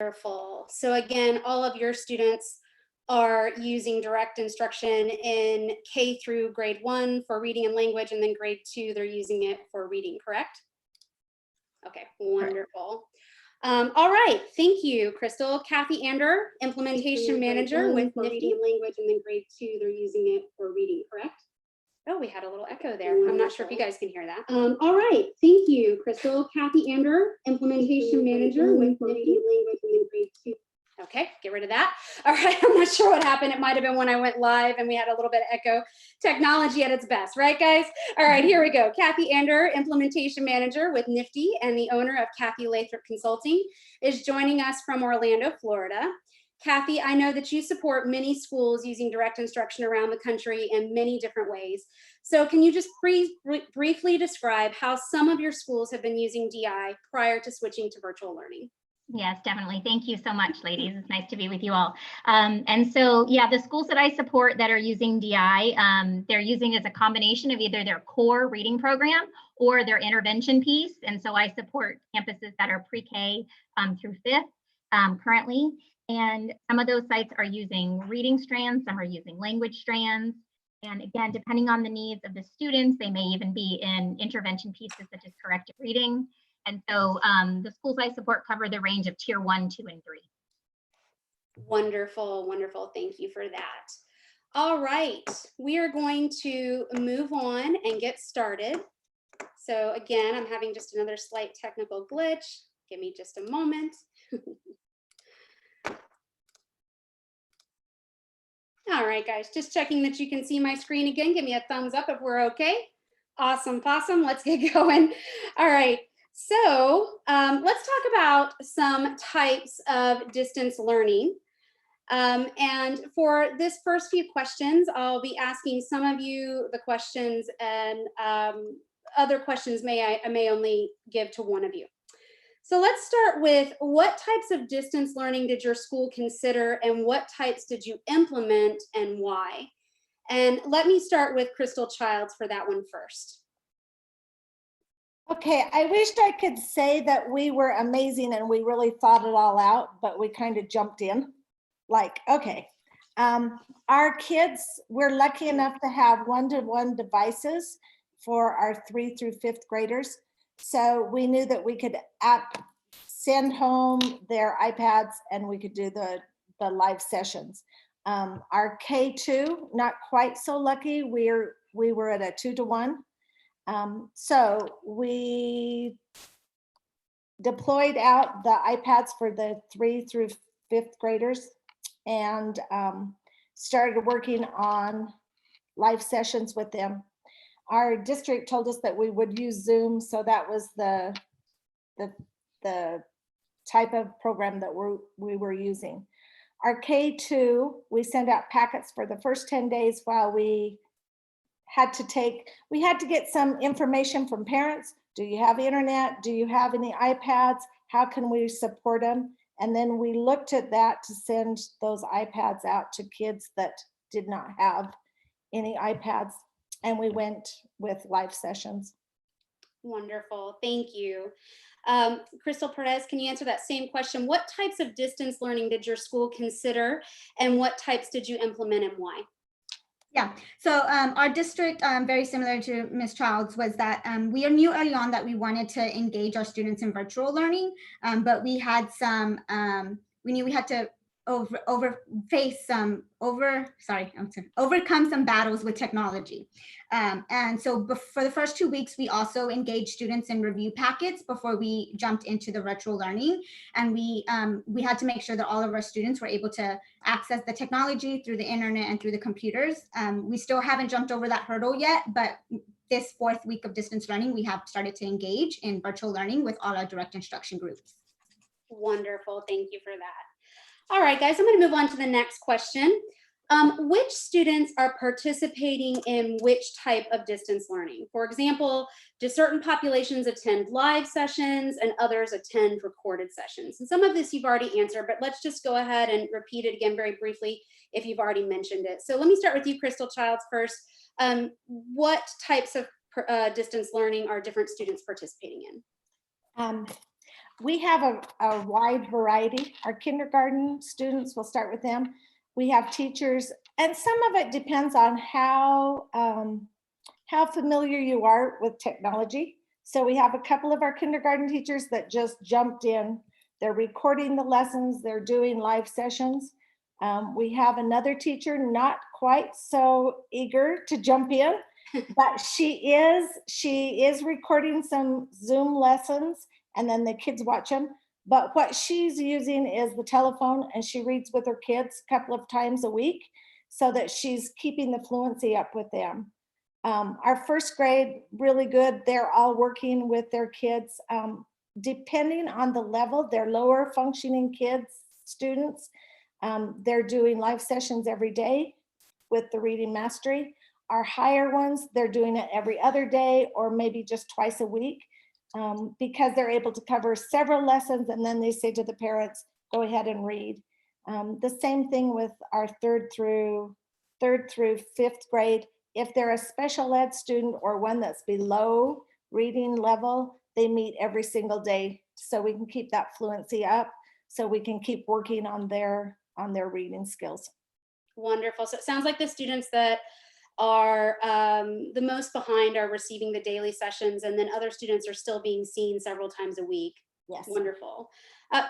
Wonderful. So again, all of your students are using direct instruction in K through grade 1 for reading and language, and then grade 2, they're using it for reading, correct? Okay, wonderful. All right, thank you, Krystal. Kathy Anderer, Implementation Manager with NIFDI and language, and then grade 2, they're using it for reading, correct? Oh, we had a little echo there. I'm not sure if you guys can hear that. All right, thank you, Krystal. Kathy Anderer, Implementation Manager with NIFDI and language, and then grade 2. Okay, get rid of that. All right, I'm not sure what happened. It might have been when I went live and we had a little bit of echo. Technology at its best, right, guys? All right, here we go. Kathy Anderer, Implementation Manager with NIFDI and the owner of Kathy Lathrop Consulting, is joining us from Orlando, Florida. Kathy, I know that you support many schools using direct instruction around the country in many different ways. So can you just briefly describe how some of your schools have been using DI prior to switching to virtual learning? Yes, definitely. Thank you so much, ladies. It's nice to be with you all. And so, yeah, the schools that I support that are using DI, they're using it as a combination of either their core reading program or their intervention piece. And so I support campuses that are pre-K through 5th currently. And some of those sites are using reading strands, some are using language strands. And again, depending on the needs of the students, they may even be in intervention pieces such as corrected reading. And so the schools I support cover the range of tier 1, 2, and 3. Wonderful, wonderful. Thank you for that. All right, we are going to move on and get started. So again, I'm having just another slight technical glitch. Give me just a moment. All right, guys, just checking that you can see my screen again. Give me a thumbs up if we're okay. Awesome, possum. Let's get going. All right. So let's talk about some types of distance learning. And for this first few questions, I'll be asking some of you the questions, and other questions I may only give to one of you. So let's start with, what types of distance learning did your school consider, and what types did you implement, and why? And let me start with Krystal Childs for that one first. Okay, I wished I could say that we were amazing and we really thought it all out, but we kind of jumped in. Like, okay, our kids, we're lucky enough to have one-to-one devices for our 3 through 5th graders. So we knew that we could send home their iPads and we could do the live sessions. Our K2, not quite so lucky. We were at a 2-to-1. So we deployed out the iPads for the 3 through 5th graders and started working on live sessions with them. Our district told us that we would use Zoom, so that was the type of program that we were using. Our K2, we sent out packets for the first 10 days while we had to get some information from parents. Do you have internet? Do you have any iPads? How can we support them? And then we looked at that to send those iPads out to kids that did not have any iPads. And we went with live sessions. Wonderful, thank you. Krystal, Perez, can you answer that same question? What types of distance learning did your school consider, and what types did you implement, and why? Yeah, so our district, very similar to Ms. Childs, was that we knew early on that we wanted to engage our students in virtual learning, but we had some, we knew we had to overcome some battles with technology. And so for the first 2 weeks, we also engaged students in review packets before we jumped into the virtual learning. And we had to make sure that all of our students were able to access the technology through the internet and through the computers. We still haven't jumped over that hurdle yet, but this 4th week of distance learning, we have started to engage in virtual learning with all our direct instruction groups. Wonderful, thank you for that. All right, guys, I'm going to move on to the next question. Which students are participating in which type of distance learning? For example, do certain populations attend live sessions and others attend recorded sessions? And some of this you've already answered, but let's just go ahead and repeat it again very briefly if you've already mentioned it. So let me start with you, Krystal Childs, first. What types of distance learning are different students participating in? we have a wide variety. Our kindergarten students, we'll start with them. We have teachers, and some of it depends on how familiar you are with technology. So we have a couple of our kindergarten teachers that just jumped in. They're recording the lessons, they're doing live sessions. We have another teacher not quite so eager to jump in, but she is recording some Zoom lessons and then the kids watch them. But what she's using is the telephone, and she reads with her kids a couple of times a week so that she's keeping the fluency up with them. Our first grade, really good. They're all working with their kids. Depending on the level, they're lower functioning kids, students. They're doing live sessions every day with the reading mastery. Our higher ones, they're doing it every other day or maybe just twice a week because they're able to cover several lessons, and then they say to the parents, go ahead and read. The same thing with our third through fifth grade. If they're a special ed student or one that's below reading level, they meet every single day so we can keep that fluency up, so we can keep working on their reading skills. Wonderful. So it sounds like the students that are the most behind are receiving the daily sessions, and then other students are still being seen several times a week. Yes. Wonderful.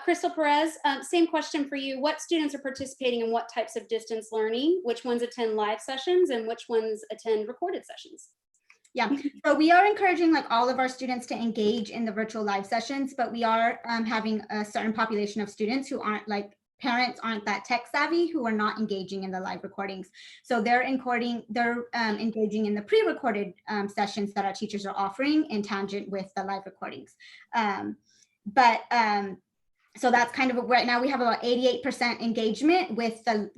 Krystal, Perez, same question for you. What students are participating in what types of distance learning? Which ones attend live sessions and which ones attend recorded sessions? Yeah, so we are encouraging like all of our students to engage in the virtual live sessions, but we are having a certain population of students who aren't like, parents aren't that tech savvy, who are not engaging in the live recordings. So they're engaging in the pre-recorded sessions that our teachers are offering in tangent with the live recordings. So that's kind of, right now we have about 88% engagement with the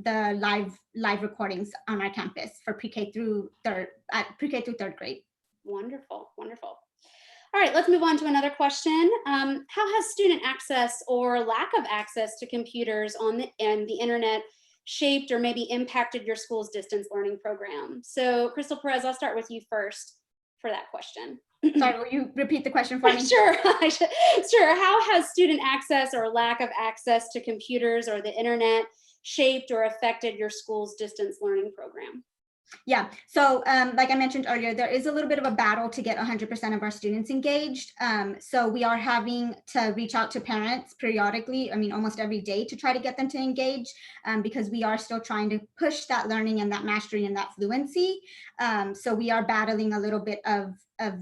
live recordings on our campus for pre-K through third grade. Wonderful, wonderful. All right, let's move on to another question. How has student access or lack of access to computers and the internet shaped or maybe impacted your school's distance learning program? So Krystal, Perez, I'll start with you first for that question. Sorry, will you repeat the question for me? Sure. Sure. How has student access or lack of access to computers or the internet shaped or affected your school's distance learning program? Yeah, so like I mentioned earlier, there is a little bit of a battle to get 100% of our students engaged. So we are having to reach out to parents periodically, I mean, almost every day, to try to get them to engage because we are still trying to push that learning and that mastery and that fluency. So we are battling a little bit of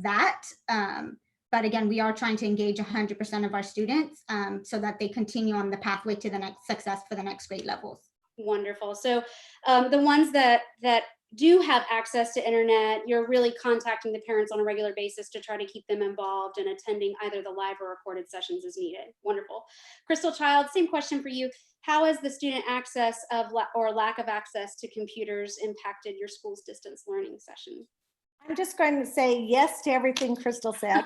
that. But again, we are trying to engage 100% of our students so that they continue on the pathway to the next success for the next grade levels. Wonderful. So the ones that do have access to internet, you're really contacting the parents on a regular basis to try to keep them involved and attending either the live or recorded sessions as needed. Wonderful. Krystal Child, same question for you. How has the student access or lack of access to computers impacted your school's distance learning session? I'm just going to say yes to everything Krystal said.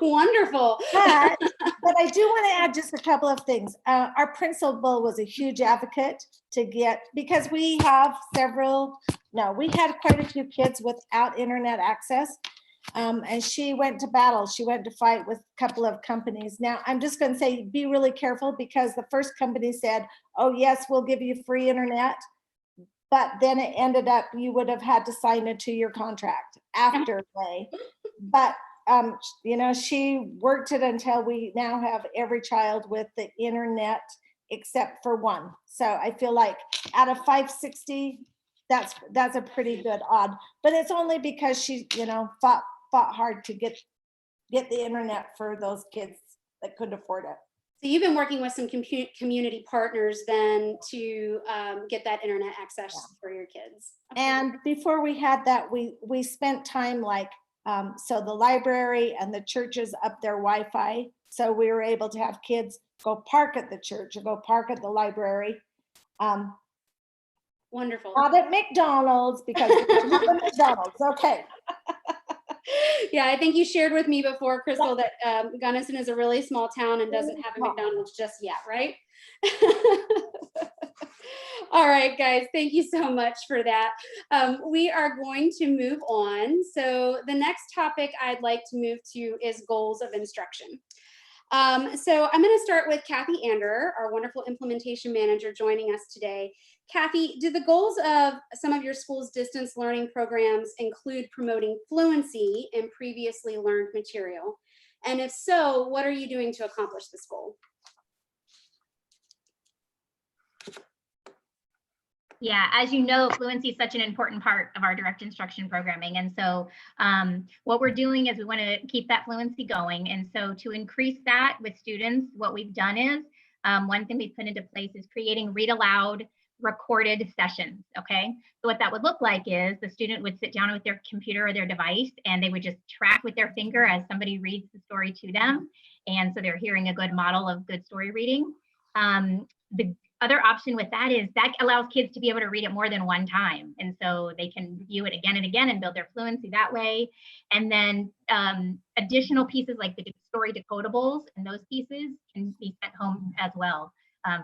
Wonderful. But I do want to add just a couple of things. Our principal was a huge advocate to get, because we had quite a few kids without internet access. And she went to battle. She went to fight with a couple of companies. Now, I'm just going to say, be really careful, because the first company said, oh, yes, we'll give you free internet. But then it ended up, you would have had to sign a 2-year contract after May. But, she worked it until we now have every child with the internet except for one. So I feel like out of 560, that's a pretty good odd. But it's only because she, fought hard to get the internet for those kids that couldn't afford it. So you've been working with some community partners then to get that internet access for your kids. And before we had that, we spent time so the library and the churches up their Wi-Fi. So we were able to have kids go park at the church or go park at the library. Wonderful. Not at McDonald's, because we don't have a McDonald's. Okay. Yeah, I think you shared with me before, Krystal, that Gunnison is a really small town and doesn't have a McDonald's just yet, right? All right, guys, thank you so much for that. We are going to move on. So the next topic I'd like to move to is goals of instruction. So I'm going to start with Kathy Anderer, our wonderful implementation manager, joining us today. Kathy, do the goals of some of your school's distance learning programs include promoting fluency in previously learned material? And if so, what are you doing to accomplish this goal? Yeah, as you know, fluency is such an important part of our direct instruction programming. And so what we're doing is we want to keep that fluency going. And so to increase that with students, what we've done is one thing we've put into place is creating read aloud recorded sessions. Okay, so what that would look like is the student would sit down with their computer or their device and they would just track with their finger as somebody reads the story to them. And so they're hearing a good model of good story reading. The other option with that is that allows kids to be able to read it more than one time. And so they can view it again and again and build their fluency that way. And then additional pieces like the story decodables and those pieces can be sent home as well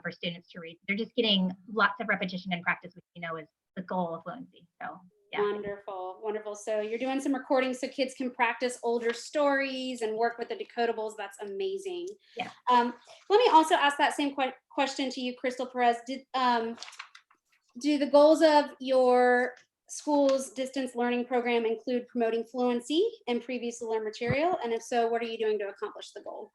for students to read. They're just getting lots of repetition and practice, which you know is the goal of fluency. So yeah. Wonderful, wonderful. So you're doing some recordings so kids can practice older stories and work with the decodables. That's amazing. Yeah. Let me also ask that same question to you, Krystal Perez. Do the goals of your school's distance learning program include promoting fluency in previously learned material? And if so, what are you doing to accomplish the goal?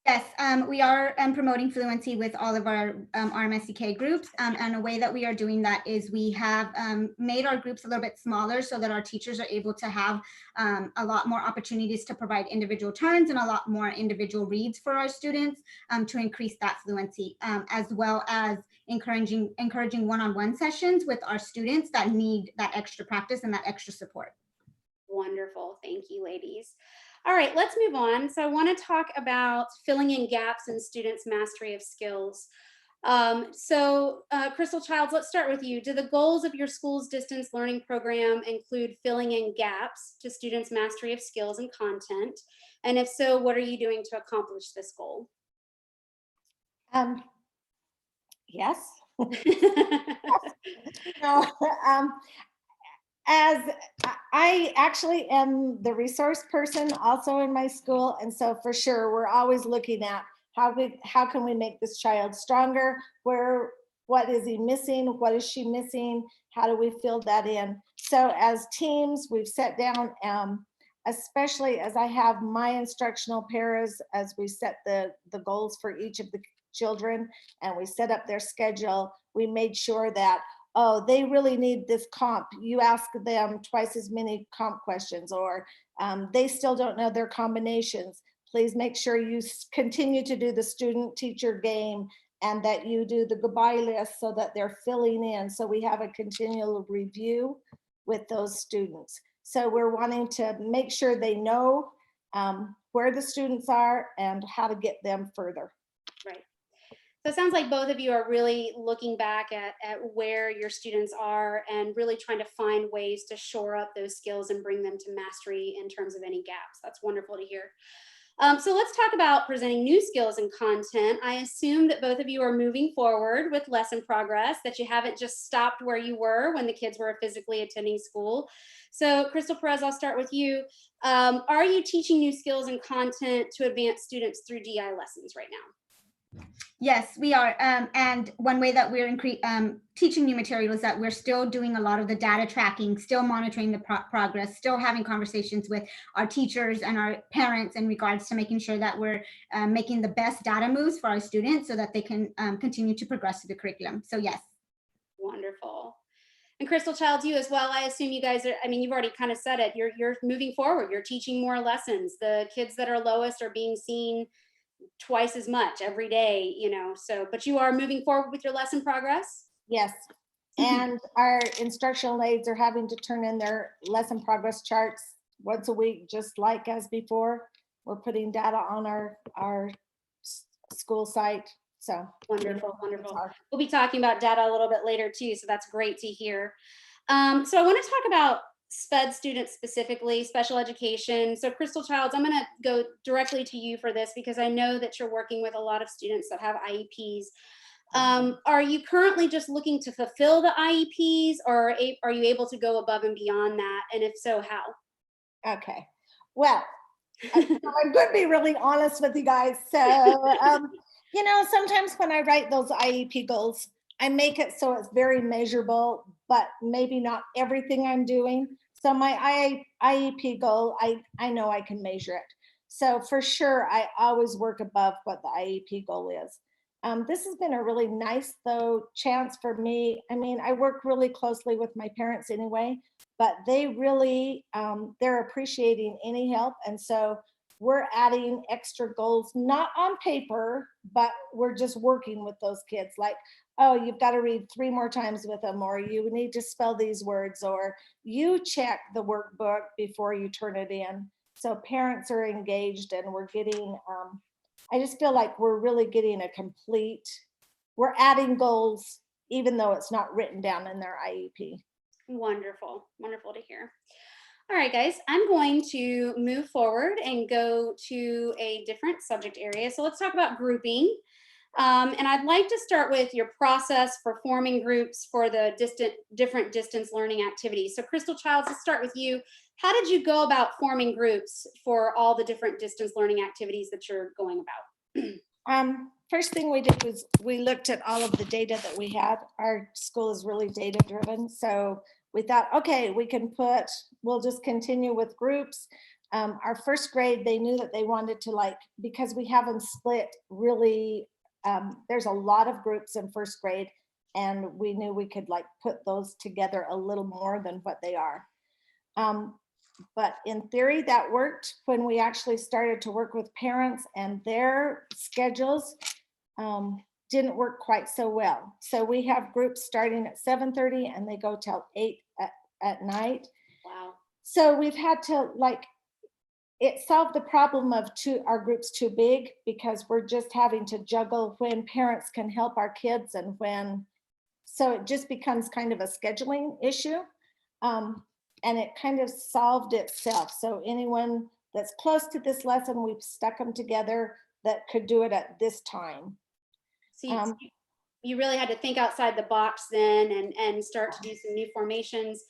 Yes, we are promoting fluency with all of our RMSEK groups. And a way that we are doing that is we have made our groups a little bit smaller so that our teachers are able to have a lot more opportunities to provide individual turns and a lot more individual reads for our students to increase that fluency, as well as encouraging one-on-one sessions with our students that need that extra practice and that extra support. Wonderful. Thank you, ladies. All right, let's move on. So I want to talk about filling in gaps in students' mastery of skills. Krystal Childs, let's start with you. Do the goals of your school's distance learning program include filling in gaps to students' mastery of skills and content? And if so, what are you doing to accomplish this goal? Yes. No, as I actually am the resource person also in my school. And so for sure, we're always looking at how can we make this child stronger? What is he missing? What is she missing? How do we fill that in? So as teams, we've sat down, especially as I have my instructional pairs, as we set the goals for each of the children and we set up their schedule, we made sure that, oh, they really need this comp. You ask them twice as many comp questions, or they still don't know their combinations. Please make sure you continue to do the student-teacher game and that you do the goodbye list so that they're filling in. So we have a continual review with those students. So we're wanting to make sure they know where the students are and how to get them further. Right. So it sounds like both of you are really looking back at where your students are and really trying to find ways to shore up those skills and bring them to mastery in terms of any gaps. That's wonderful to hear. So let's talk about presenting new skills and content. I assume that both of you are moving forward with lesson progress, that you haven't just stopped where you were when the kids were physically attending school. So Krystal Perez, I'll start with you. Are you teaching new skills and content to advance students through DI lessons right now? Yes, we are. And one way that we're teaching new material is that we're still doing a lot of the data tracking, still monitoring the progress, still having conversations with our teachers and our parents in regards to making sure that we're making the best data moves for our students so that they can continue to progress through the curriculum. So yes. Wonderful. And Krystal Childs, you as well. I assume you guys are, I mean, you've already kind of said it, you're moving forward, you're teaching more lessons. The kids that are lowest are being seen twice as much every day, you know, so, but you are moving forward with your lesson progress? Yes, and our instructional aides are having to turn in their lesson progress charts once a week, just like as before. We're putting data on our school site, so. Wonderful, wonderful. We'll be talking about data a little bit later too, so that's great to hear. So I want to talk about SPED students specifically, special education. So Krystal Childs, I'm going to go directly to you for this because I know that you're working with a lot of students that have IEPs. Are you currently just looking to fulfill the IEPs, or are you able to go above and beyond that? And if so, how? Okay, well, I'm going to be really honest with you guys. So, you know, sometimes when I write those IEP goals, I make it so it's very measurable, but maybe not everything I'm doing. So my IEP goal, I know I can measure it. So for sure, I always work above what the IEP goal is. This has been a really nice, though, chance for me. I mean, I work really closely with my parents anyway, but they really, they're appreciating any help. And so we're adding extra goals, not on paper, but we're just working with those kids. Like, oh, you've got to read 3 more times with them, or you need to spell these words, or you check the workbook before you turn it in. So parents are engaged, and we're getting, I just feel like we're really getting a complete, we're adding goals, even though it's not written down in their IEP. Wonderful, wonderful to hear. All right, guys, I'm going to move forward and go to a different subject area. So let's talk about grouping. And I'd like to start with your process for forming groups for the different distance learning activities. So Krystal Childs, let's start with you. How did you go about forming groups for all the different distance learning activities that you're going about? First thing we did was we looked at all of the data that we had. Our school is really data driven. So we thought, okay, we'll just continue with groups. Our first grade, they knew that they wanted to, like, because we have them split really, there's a lot of groups in first grade, and we knew we could like put those together a little more than what they are. But in theory, that worked when we actually started to work with parents, and their schedules didn't work quite so well. So we have groups starting at 7:30 and they go till 8 at night. Wow. So we've had to, like, it solved the problem of our groups too big, because we're just having to juggle when parents can help our kids and when, so it just becomes kind of a scheduling issue. And it kind of solved itself. So anyone that's close to this lesson, we've stuck them together that could do it at this time. So you really had to think outside the box then and start to do some new formations,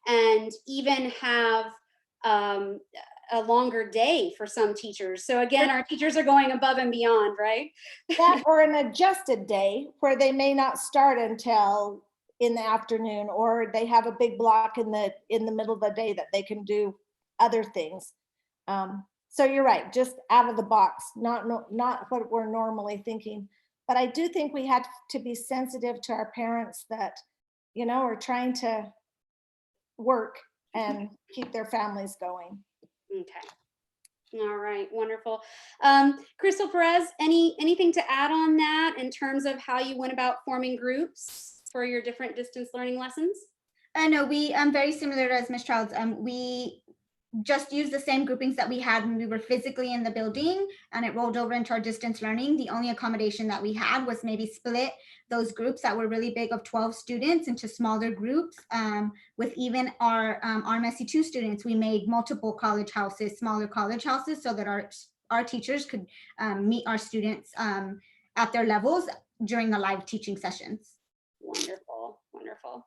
and even have a longer day for some teachers. So again, our teachers are going above and beyond, right? That, or an adjusted day where they may not start until in the afternoon, or they have a big block in the middle of the day that they can do other things. So you're right, just out of the box, not what we're normally thinking. But I do think we had to be sensitive to our parents that, you know, are trying to work and keep their families going. Okay. All right, wonderful. Krystal, Perez, anything to add on that in terms of how you went about forming groups for your different distance learning lessons? No, we very similar as Ms. Childs. We just used the same groupings that we had when we were physically in the building, and it rolled over into our distance learning. The only accommodation that we had was maybe split those groups that were really big of 12 students into smaller groups. With even our RMSC2 students, we made multiple college houses, smaller college houses, so that our teachers could meet our students at their levels during the live teaching sessions. Wonderful, wonderful.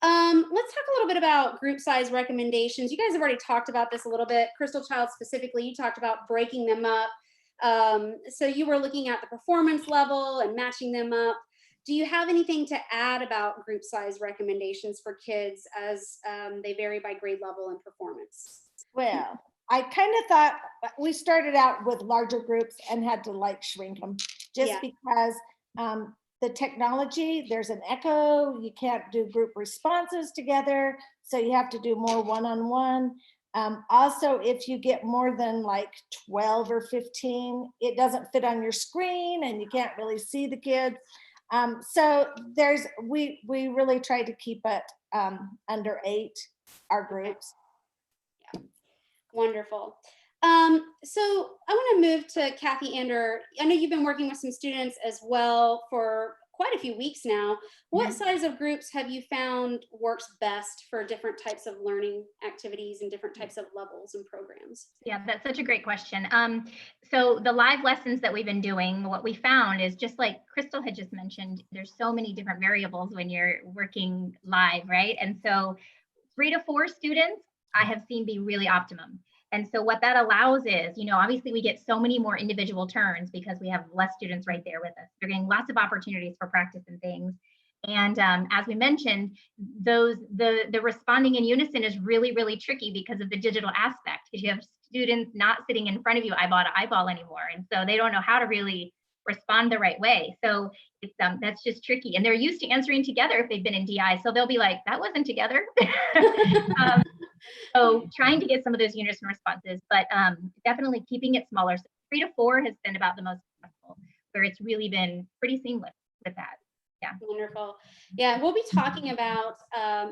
Let's talk a little bit about group size recommendations. You guys have already talked about this a little bit. Krystal Child specifically, you talked about breaking them up. So you were looking at the performance level and matching them up. Do you have anything to add about group size recommendations for kids as they vary by grade level and performance? Well, I kind of thought we started out with larger groups and had to like shrink them just because the technology, there's an echo, you can't do group responses together, so you have to do more one-on-one. Also, if you get more than like 12 or 15, it doesn't fit on your screen and you can't really see the kids. So we really try to keep it under 8, our groups. Yeah, wonderful. So I want to move to Kathy Anderer. I know you've been working with some students as well for quite a few weeks now. What size of groups have you found works best for different types of learning activities and different types of levels and programs? Yeah, that's such a great question. So the live lessons that we've been doing, what we found is, just like Krystal had just mentioned, there's so many different variables when you're working live, right? And so 3 to 4 students I have seen be really optimum. And so what that allows is, obviously we get so many more individual turns because we have less students right there with us. They're getting lots of opportunities for practice and things. And as we mentioned, the responding in unison is really, really tricky because of the digital aspect, because you have students not sitting in front of you eyeball to eyeball anymore. And so they don't know how to really respond the right way. So it's that's just tricky. And they're used to answering together if they've been in DI. So they'll be like, that wasn't together. So trying to get some of those unison responses, but definitely keeping it smaller. So 3 to 4 has been about the most successful, where it's really been pretty seamless with that. Yeah. Wonderful. Yeah, we'll be talking about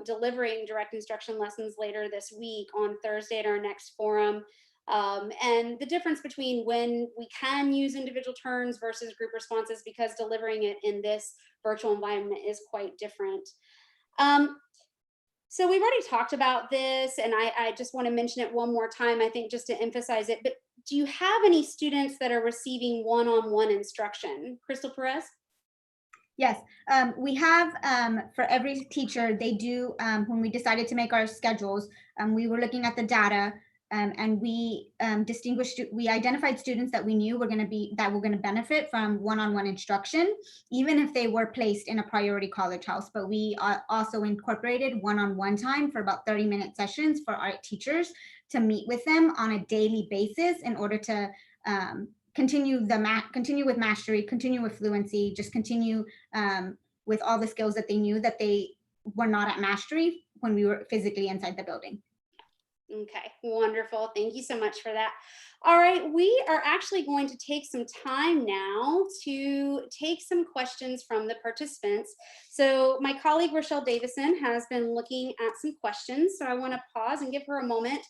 delivering direct instruction lessons later this week on Thursday at our next forum. And the difference between when we can use individual turns versus group responses, because delivering it in this virtual environment is quite different. So we've already talked about this, and I just want to mention it one more time, I think, just to emphasize it. But do you have any students that are receiving one-on-one instruction? Krystal, Perez? Yes, we have for every teacher, they do, when we decided to make our schedules, we were looking at the data, and we we identified students that we knew were going to benefit from one-on-one instruction, even if they were placed in a priority college house. But we also incorporated one-on-one time for about 30-minute sessions for our teachers to meet with them on a daily basis in order to continue with mastery, continue with fluency, just continue with all the skills that they knew that they were not at mastery when we were physically inside the building. Okay, wonderful. Thank you so much for that. All right, we are actually going to take some time now to take some questions from the participants. So my colleague Rochelle Davison has been looking at some questions. So I want to pause and give her a moment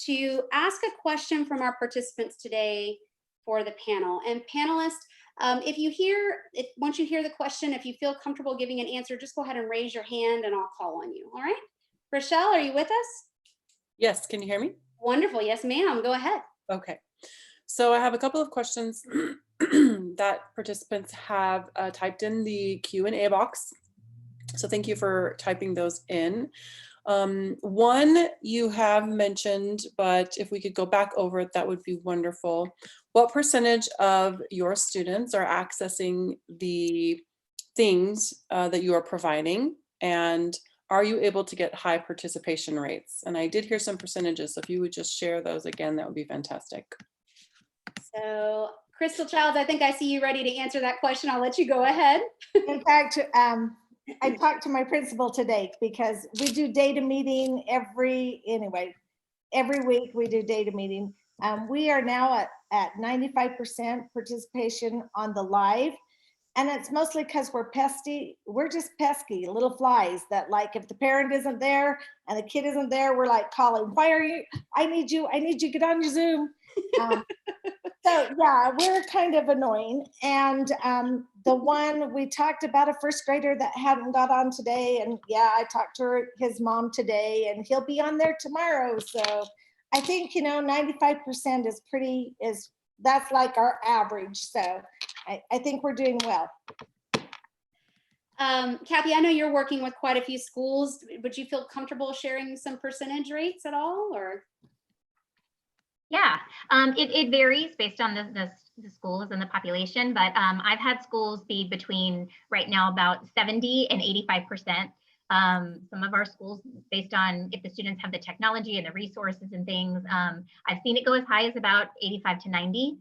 to ask a question from our participants today for the panel. And panelists, once you hear the question, if you feel comfortable giving an answer, just go ahead and raise your hand and I'll call on you. All right, Rochelle, are you with us? Yes, can you hear me? Wonderful. Yes, ma'am. Go ahead. Okay. So I have a couple of questions that participants have typed in the Q&A box. So thank you for typing those in. One you have mentioned, but if we could go back over it, that would be wonderful. What percentage of your students are accessing the things that you are providing? And are you able to get high participation rates? And I did hear some percentages, so if you would just share those again, that would be fantastic. So Krystal Childs, I think I see you ready to answer that question. I'll let you go ahead. In fact, I talked to my principal today because we do data meeting every week we do data meeting. We are now at 95% participation on the live. And it's mostly because we're just pesky little flies that, like, if the parent isn't there and the kid isn't there, we're like calling, why are you, I need you, get on your Zoom. So yeah, we're kind of annoying. And the one we talked about, a first grader that hadn't got on today, and yeah, I talked to his mom today and he'll be on there tomorrow. So I think, 95% that's like our average. So I think we're doing well. Kathy, I know you're working with quite a few schools. Would you feel comfortable sharing some percentage rates at all, or? Yeah, it varies based on the schools and the population, but I've had schools be between right now about 70 and 85%. Some of our schools, based on if the students have the technology and the resources and things, I've seen it go as high as about 85 to 90.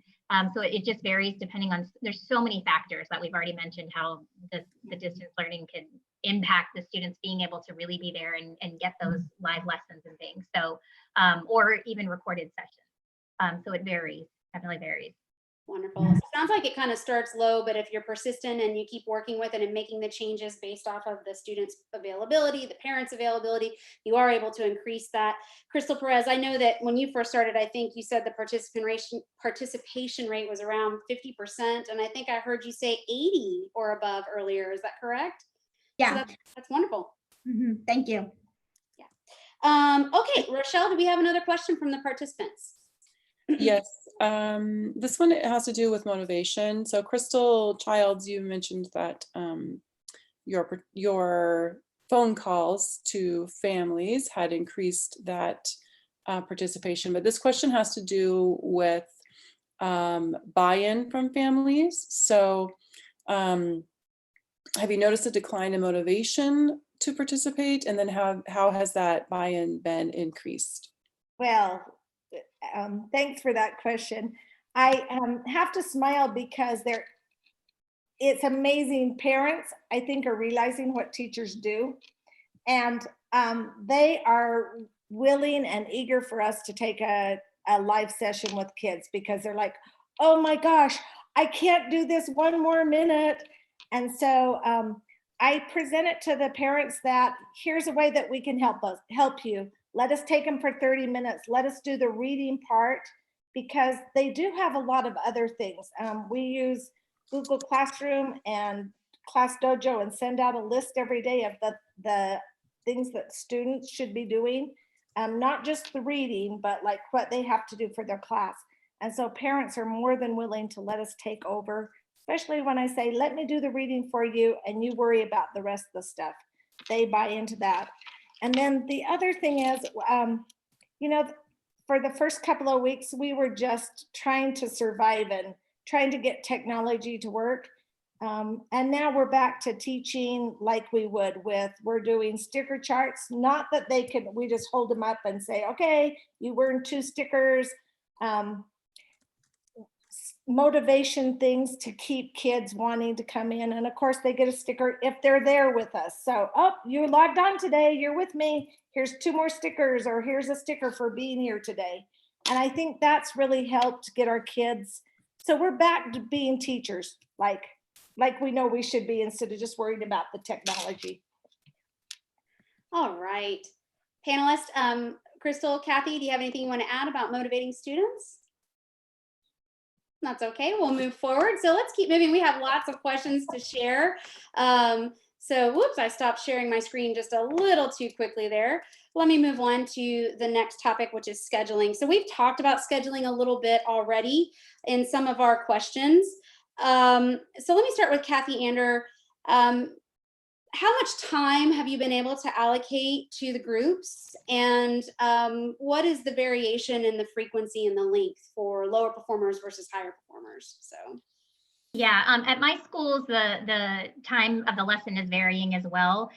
So it just varies depending on, there's so many factors that we've already mentioned, how the distance learning can impact the students being able to really be there and get those live lessons and things. So, or even recorded sessions. So it varies, definitely varies. Wonderful. So it sounds like it kind of starts low, but if you're persistent and you keep working with it and making the changes based off of the students' availability, the parents' availability, you are able to increase that. Krystal, Perez, I know that when you first started, I think you said the participation rate was around 50%. And I think I heard you say 80 or above earlier. Is that correct? Yeah. So that's wonderful. Mm-hmm. Thank you. Yeah. Okay, Rochelle, do we have another question from the participants? Yes, this one has to do with motivation. So Kristal Childs, you mentioned that your phone calls to families had increased that participation, but this question has to do with buy-in from families. So have you noticed a decline in motivation to participate? And then how has that buy-in been increased? Well, thanks for that question. I have to smile because it's amazing. Parents, I think, are realizing what teachers do. And they are willing and eager for us to take a live session with kids because they're like, oh my gosh, I can't do this one more minute. And so I present it to the parents that here's a way that we can help you. Let us take them for 30 minutes. Let us do the reading part because they do have a lot of other things. We use Google Classroom and Class Dojo and send out a list every day of the things that students should be doing. Not just the reading, but like what they have to do for their class. And so parents are more than willing to let us take over, especially when I say, let me do the reading for you and you worry about the rest of the stuff. They buy into that. And then the other thing is, you know, for the first couple of weeks, we were just trying to survive and trying to get technology to work. And now we're back to teaching like we would we're doing sticker charts, not that we just hold them up and say, okay, you earned 2 stickers, motivation things to keep kids wanting to come in. And of course they get a sticker if they're there with us. So, oh, you logged on today, you're with me. Here's 2 more stickers, or here's a sticker for being here today. And I think that's really helped get our kids. So we're back to being teachers, like we know we should be, instead of just worried about the technology. All right. Panelists, Krystal, Kathy, do you have anything you want to add about motivating students? That's okay. We'll move forward. So let's keep moving. We have lots of questions to share. So whoops, I stopped sharing my screen just a little too quickly there. Let me move on to the next topic, which is scheduling. So we've talked about scheduling a little bit already in some of our questions. So let me start with Kathy Anderer. How much time have you been able to allocate to the groups, and what is the variation in the frequency and the length for lower performers versus higher performers? So yeah, at my schools, the time of the lesson is varying as well.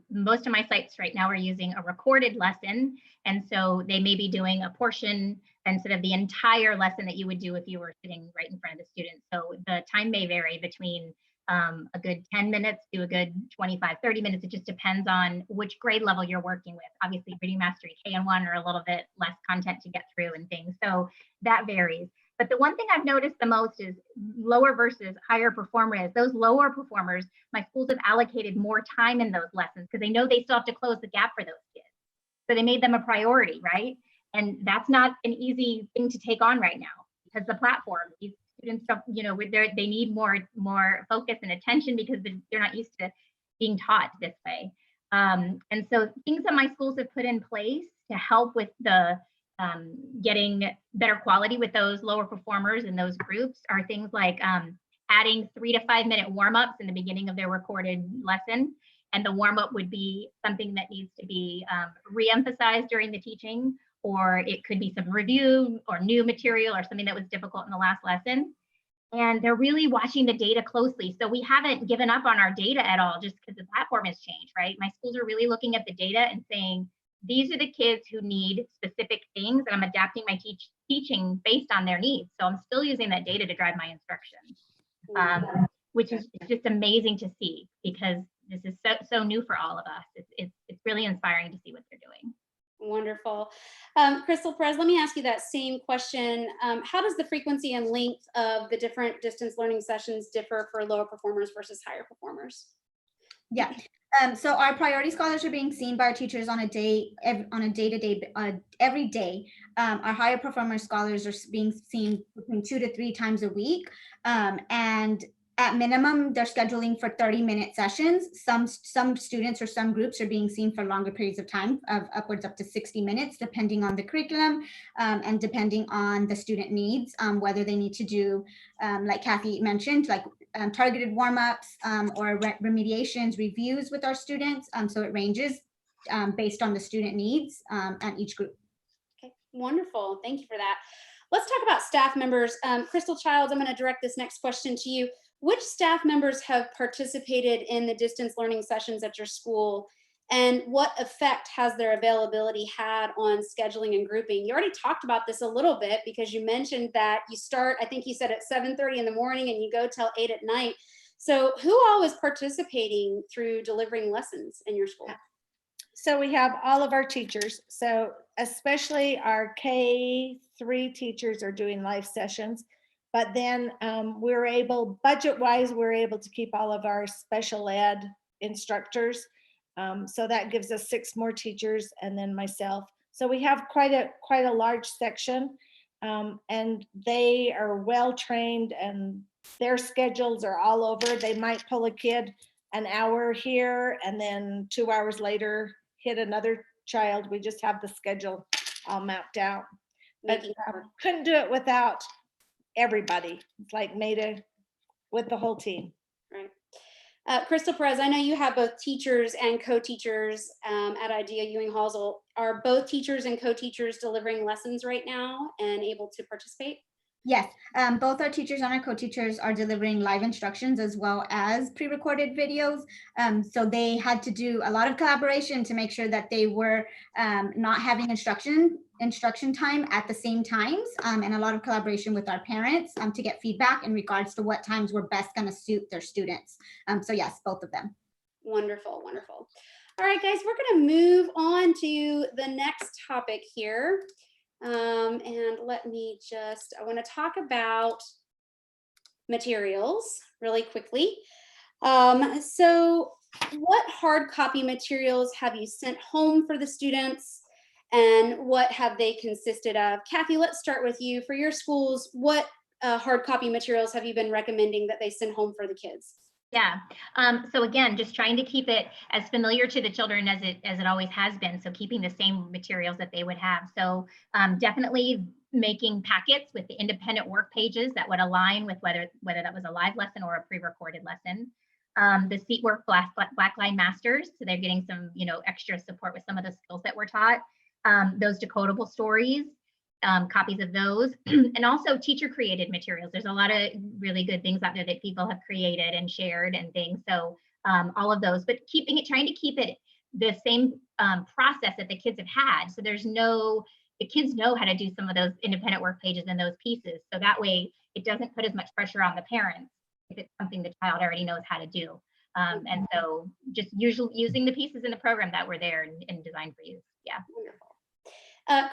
Most of my sites right now are using a recorded lesson, and so they may be doing a portion instead of the entire lesson that you would do if you were sitting right in front of the student. So the time may vary between a good 10 minutes to a good 25, 30 minutes. It just depends on which grade level you're working with. Obviously, reading mastery K and 1 are a little bit less content to get through and things. So that varies. But the one thing I've noticed the most is lower versus higher performers. Those lower performers, my schools have allocated more time in those lessons because they know they still have to close the gap for those kids. So they made them a priority, right? And that's not an easy thing to take on right now because the platform, these students don't, you know, they need more focus and attention because they're not used to being taught this way. And so things that my schools have put in place to help with the getting better quality with those lower performers in those groups are things like adding 3 to 5 minute warm-ups in the beginning of their recorded lesson. And the warm-up would be something that needs to be re-emphasized during the teaching, or it could be some review or new material or something that was difficult in the last lesson. And they're really watching the data closely. So we haven't given up on our data at all just because the platform has changed, right? My schools are really looking at the data and saying, these are the kids who need specific things, and I'm adapting my teaching based on their needs. So I'm still using that data to drive my instruction, which is just amazing to see because this is so new for all of us. It's really inspiring to see what they're doing. Wonderful. Krystal, Perez, let me ask you that same question. How does the frequency and length of the different distance learning sessions differ for lower performers versus higher performers? Yeah. So our priority scholars are being seen by our teachers on a day-to-day, every day. Our higher performer scholars are being seen between 2 to 3 times a week. And at minimum, they're scheduling for 30-minute sessions. Some students or some groups are being seen for longer periods of time, of upwards up to 60 minutes, depending on the curriculum and depending on the student needs, whether they need to do, like Kathy mentioned, like targeted warm-ups or remediations, reviews with our students. So it ranges based on the student needs and each group. Wonderful. Thank you for that. Let's talk about staff members. Krystal Childs, I'm going to direct this next question to you. Which staff members have participated in the distance learning sessions at your school, and what effect has their availability had on scheduling and grouping? You already talked about this a little bit because you mentioned that you start, I think you said at 7:30 in the morning and you go till 8 at night. So who all is participating through delivering lessons in your school? So we have all of our teachers. So especially our K-3 teachers are doing live sessions. But then we're able, budget-wise, we're able to keep all of our special ed instructors. So that gives us 6 more teachers and then myself. So we have quite a large section, and they are well trained and their schedules are all over. They might pull a kid an hour here and then 2 hours later hit another child. We just have the schedule all mapped out. But couldn't do it without everybody. It's like made it with the whole team. Right. Krystal, Perez, I know you have both teachers and co-teachers at IDEA Ewing Halsell. Are both teachers and co-teachers delivering lessons right now and able to participate? Yes, both our teachers and our co-teachers are delivering live instructions as well as pre-recorded videos. So they had to do a lot of collaboration to make sure that they were not having instruction time at the same times, and a lot of collaboration with our parents to get feedback in regards to what times were best going to suit their students. So yes, both of them. Wonderful, wonderful. All right, guys, we're going to move on to the next topic here. And let me just, I want to talk about materials really quickly. So what hard copy materials have you sent home for the students, and what have they consisted of? Kathy, let's start with you. For your schools, what hard copy materials have you been recommending that they send home for the kids? Yeah. So again, just trying to keep it as familiar to the children as it always has been. So keeping the same materials that they would have. So definitely making packets with the independent work pages that would align with whether that was a live lesson or a pre-recorded lesson. The seat work blackline masters, so they're getting some extra support with some of the skills that were taught. Those decodable stories. Copies of those, and also teacher created materials. There's a lot of really good things out there that people have created and shared and things. So all of those, but trying to keep it the same process that the kids have had. So the kids know how to do some of those independent work pages and those pieces. So that way it doesn't put as much pressure on the parents if it's something the child already knows how to do. And so just usually using the pieces in the program that were there and designed for use. Yeah. Wonderful.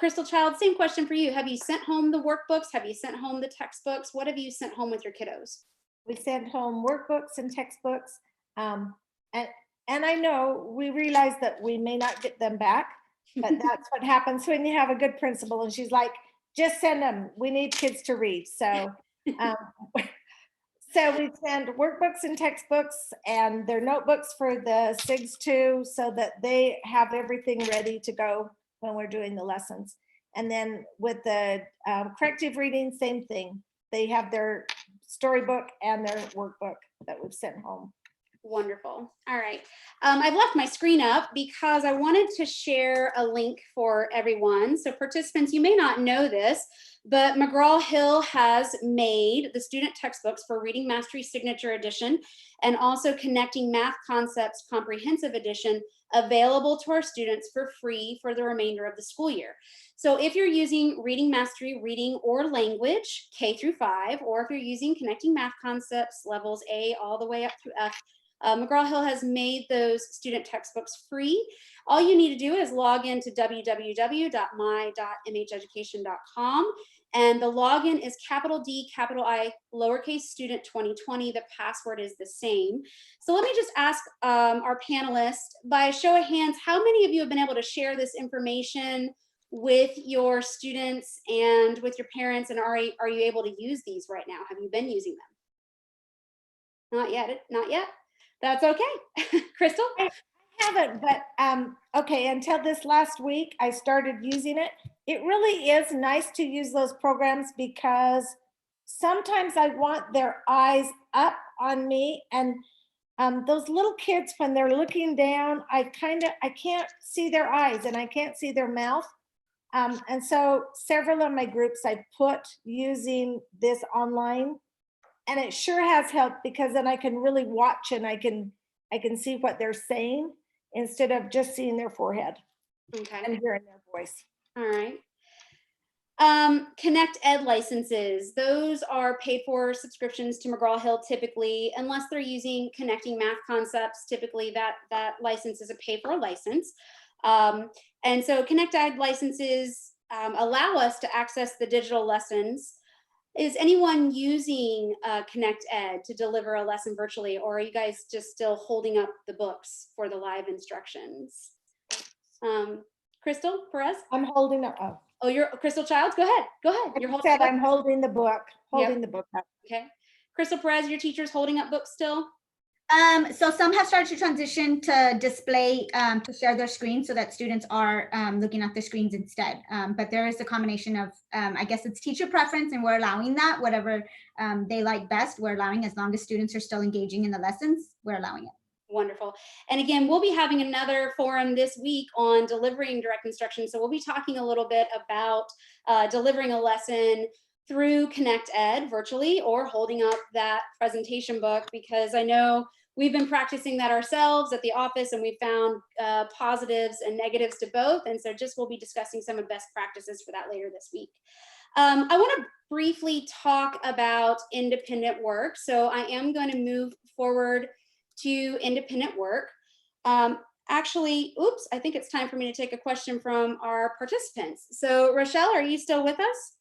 Krystal Child, same question for you. Have you sent home the workbooks? Have you sent home the textbooks? What have you sent home with your kiddos? We sent home workbooks and textbooks. And I know we realize that we may not get them back, but that's what happens when you have a good principal and she's like, just send them. We need kids to read. So, so we send workbooks and textbooks and their notebooks for the SIGs too, so that they have everything ready to go when we're doing the lessons. And then with the corrective reading, same thing. They have their storybook and their workbook that we've sent home. Wonderful. All right. I've left my screen up because I wanted to share a link for everyone. So participants, you may not know this, but McGraw-Hill has made the student textbooks for Reading Mastery Signature Edition and also Connecting Math Concepts Comprehensive Edition available to our students for free for the remainder of the school year. So if you're using Reading Mastery, Reading or Language, K through 5, or if you're using Connecting Math Concepts levels A all the way up through F, McGraw-Hill has made those student textbooks free. All you need to do is log into www.my.mheducation.com, and the login is capital D, capital I, lowercase student 2020. The password is the same. So let me just ask our panelists, by a show of hands, how many of you have been able to share this information with your students and with your parents, and are you able to use these right now? Have you been using them? Not yet, not yet. That's okay. Krystal? I haven't, but okay, until this last week, I started using it. It really is nice to use those programs because sometimes I want their eyes up on me, and those little kids, when they're looking down, I can't see their eyes and I can't see their mouth. And so several of my groups I put using this online, and it sure has helped because then I can really watch and I can see what they're saying instead of just seeing their forehead Okay. and hearing their voice. All right. Connect Ed licenses. Those are paid for subscriptions to McGraw-Hill typically, unless they're using Connecting Math Concepts. Typically that license is a pay for license. And so Connect Ed licenses allow us to access the digital lessons. Is anyone using Connect Ed to deliver a lesson virtually, or are you guys just still holding up the books for the live instructions? Krystal, Perez? I'm holding it up. Oh, you're Krystal Childs. Go ahead. Go ahead. I You're holding said it up. I'm holding the book, holding Yep. the book up. Okay. Krystal Perez, your teacher's holding up books still? So some have started to transition to display, to share their screen so that students are looking at the screens instead. But there is a combination of, I guess it's teacher preference, and we're allowing that, whatever they like best, we're allowing, as long as students are still engaging in the lessons, we're allowing it. Wonderful. And again, we'll be having another forum this week on delivering direct instruction. So we'll be talking a little bit about delivering a lesson through Connect Ed virtually, or holding up that presentation book, because I know we've been practicing that ourselves at the office, and we found positives and negatives to both. And so just we'll be discussing some of best practices for that later this week. I want to briefly talk about independent work. So I am going to move forward to independent work. Actually, oops, I think it's time for me to take a question from our participants. So Rochelle, are you still with us?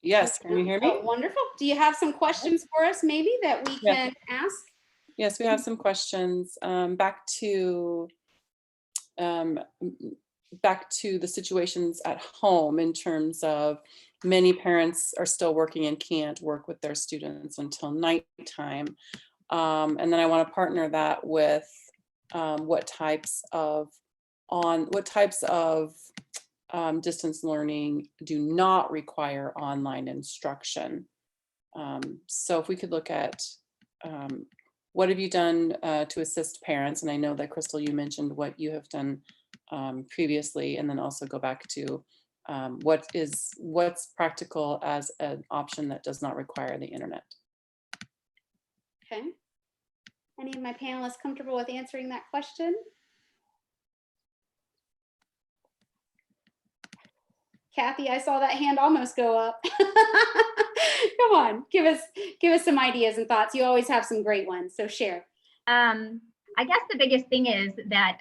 Yes, can you hear me? Oh, wonderful. Do you have some questions for us maybe that we can ask? Yes, we have some questions. Back to the situations at home, in terms of many parents are still working and can't work with their students until nighttime. And then I want to partner that with what types of distance learning do not require online instruction. So if we could look at what have you done to assist parents? And I know that Krystal, you mentioned what you have done previously, and then also go back to what's practical as an option that does not require the internet. Okay. Any of my panelists comfortable with answering that question? Kathy, I saw that hand almost go up. Come on, give us some ideas and thoughts. You always have some great ones, so share. I guess the biggest thing is that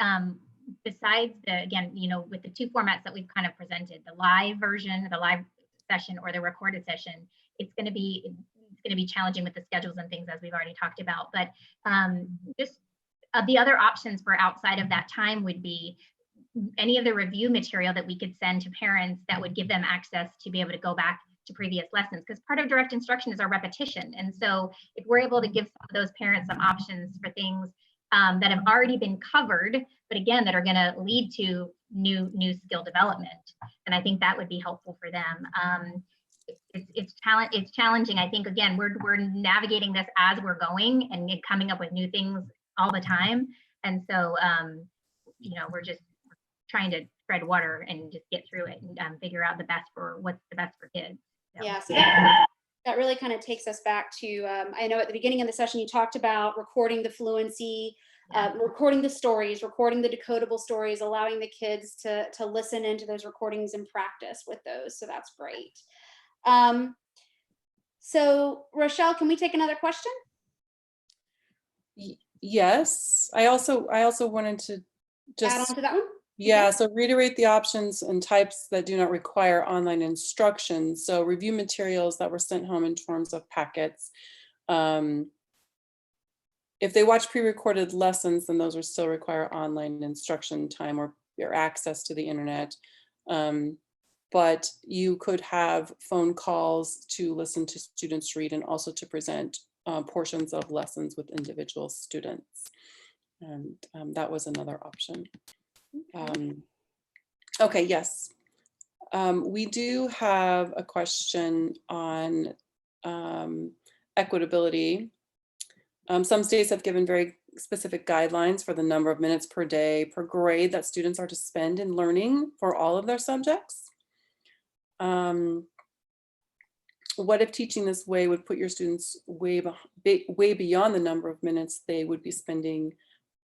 besides again, with the two formats that we've kind of presented, the live version, the live session, or the recorded session, it's going to be challenging with the schedules and things, as we've already talked about. But just the other options for outside of that time would be any of the review material that we could send to parents that would give them access to be able to go back to previous lessons, because part of direct instruction is our repetition. And so if we're able to give some of those parents some options for things that have already been covered, but again, that are going to lead to new skill development, and I think that would be helpful for them. It's challenging. I think, again, we're navigating this as we're going and coming up with new things all the time. And so, we're just trying to tread water and just get through it and figure out what's the best for kids. So. Yeah, so that really kind of takes us back to, I know at the beginning of the session, you talked about recording the fluency, recording the stories, recording the decodable stories, allowing the kids to listen into those recordings and practice with those. So that's great. So Rochelle, can we take another question? Yes, I also wanted to just add on to that one. Yeah, so reiterate the options and types that do not require online instruction. So review materials that were sent home in forms of packets. If they watch pre-recorded lessons, then those will still require online instruction time or access to the internet. But you could have phone calls to listen to students read, and also to present portions of lessons with individual students. And that was another option. Okay, yes. We do have a question on equitability. Some states have given very specific guidelines for the number of minutes per day per grade that students are to spend in learning for all of their subjects. What if teaching this way would put your students way beyond the number of minutes they would be spending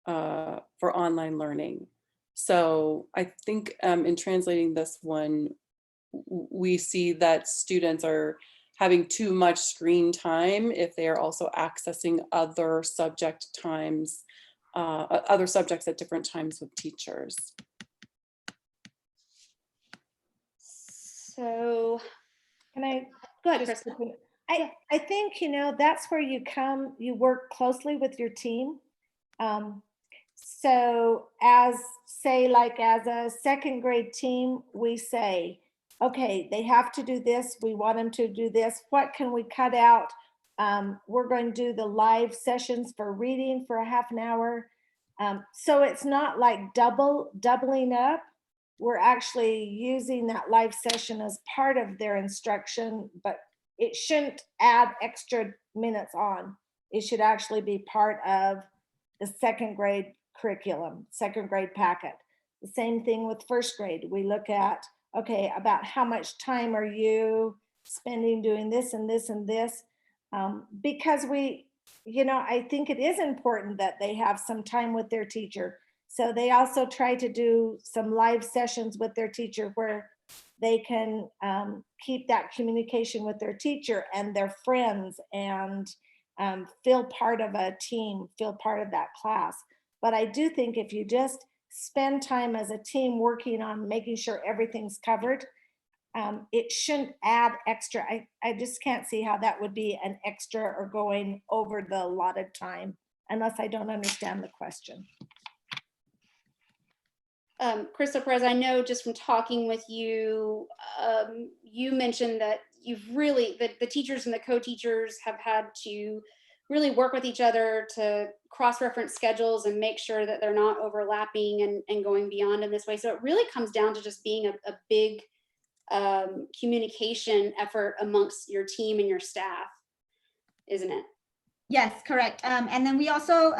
for online learning? So I think in translating this one, we see that students are having too much screen time if they are also accessing other subject times, other subjects at different times with teachers. So Can I go ahead, just, Krystal. I think, you know, that's where you work closely with your team. So as a second grade team, we say, okay, they have to do this. We want them to do this. What can we cut out? We're going to do the live sessions for reading for a half an hour. So it's not like doubling up. We're actually using that live session as part of their instruction, but it shouldn't add extra minutes on. It should actually be part of the second grade curriculum, second grade packet. The same thing with first grade. We look at, okay, about how much time are you spending doing this and this and this? Because I think it is important that they have some time with their teacher. So they also try to do some live sessions with their teacher where they can keep that communication with their teacher and their friends and feel part of a team, feel part of that class. But I do think if you just spend time as a team working on making sure everything's covered, it shouldn't add extra. I just can't see how that would be an extra or going over the allotted time, unless I don't understand the question. Krystal, Perez, I know just from talking with you, you mentioned that the teachers and the co-teachers have had to really work with each other to cross-reference schedules and make sure that they're not overlapping and going beyond in this way. So it really comes down to just being a big communication effort amongst your team and your staff, isn't it? Yes, correct. And then we also,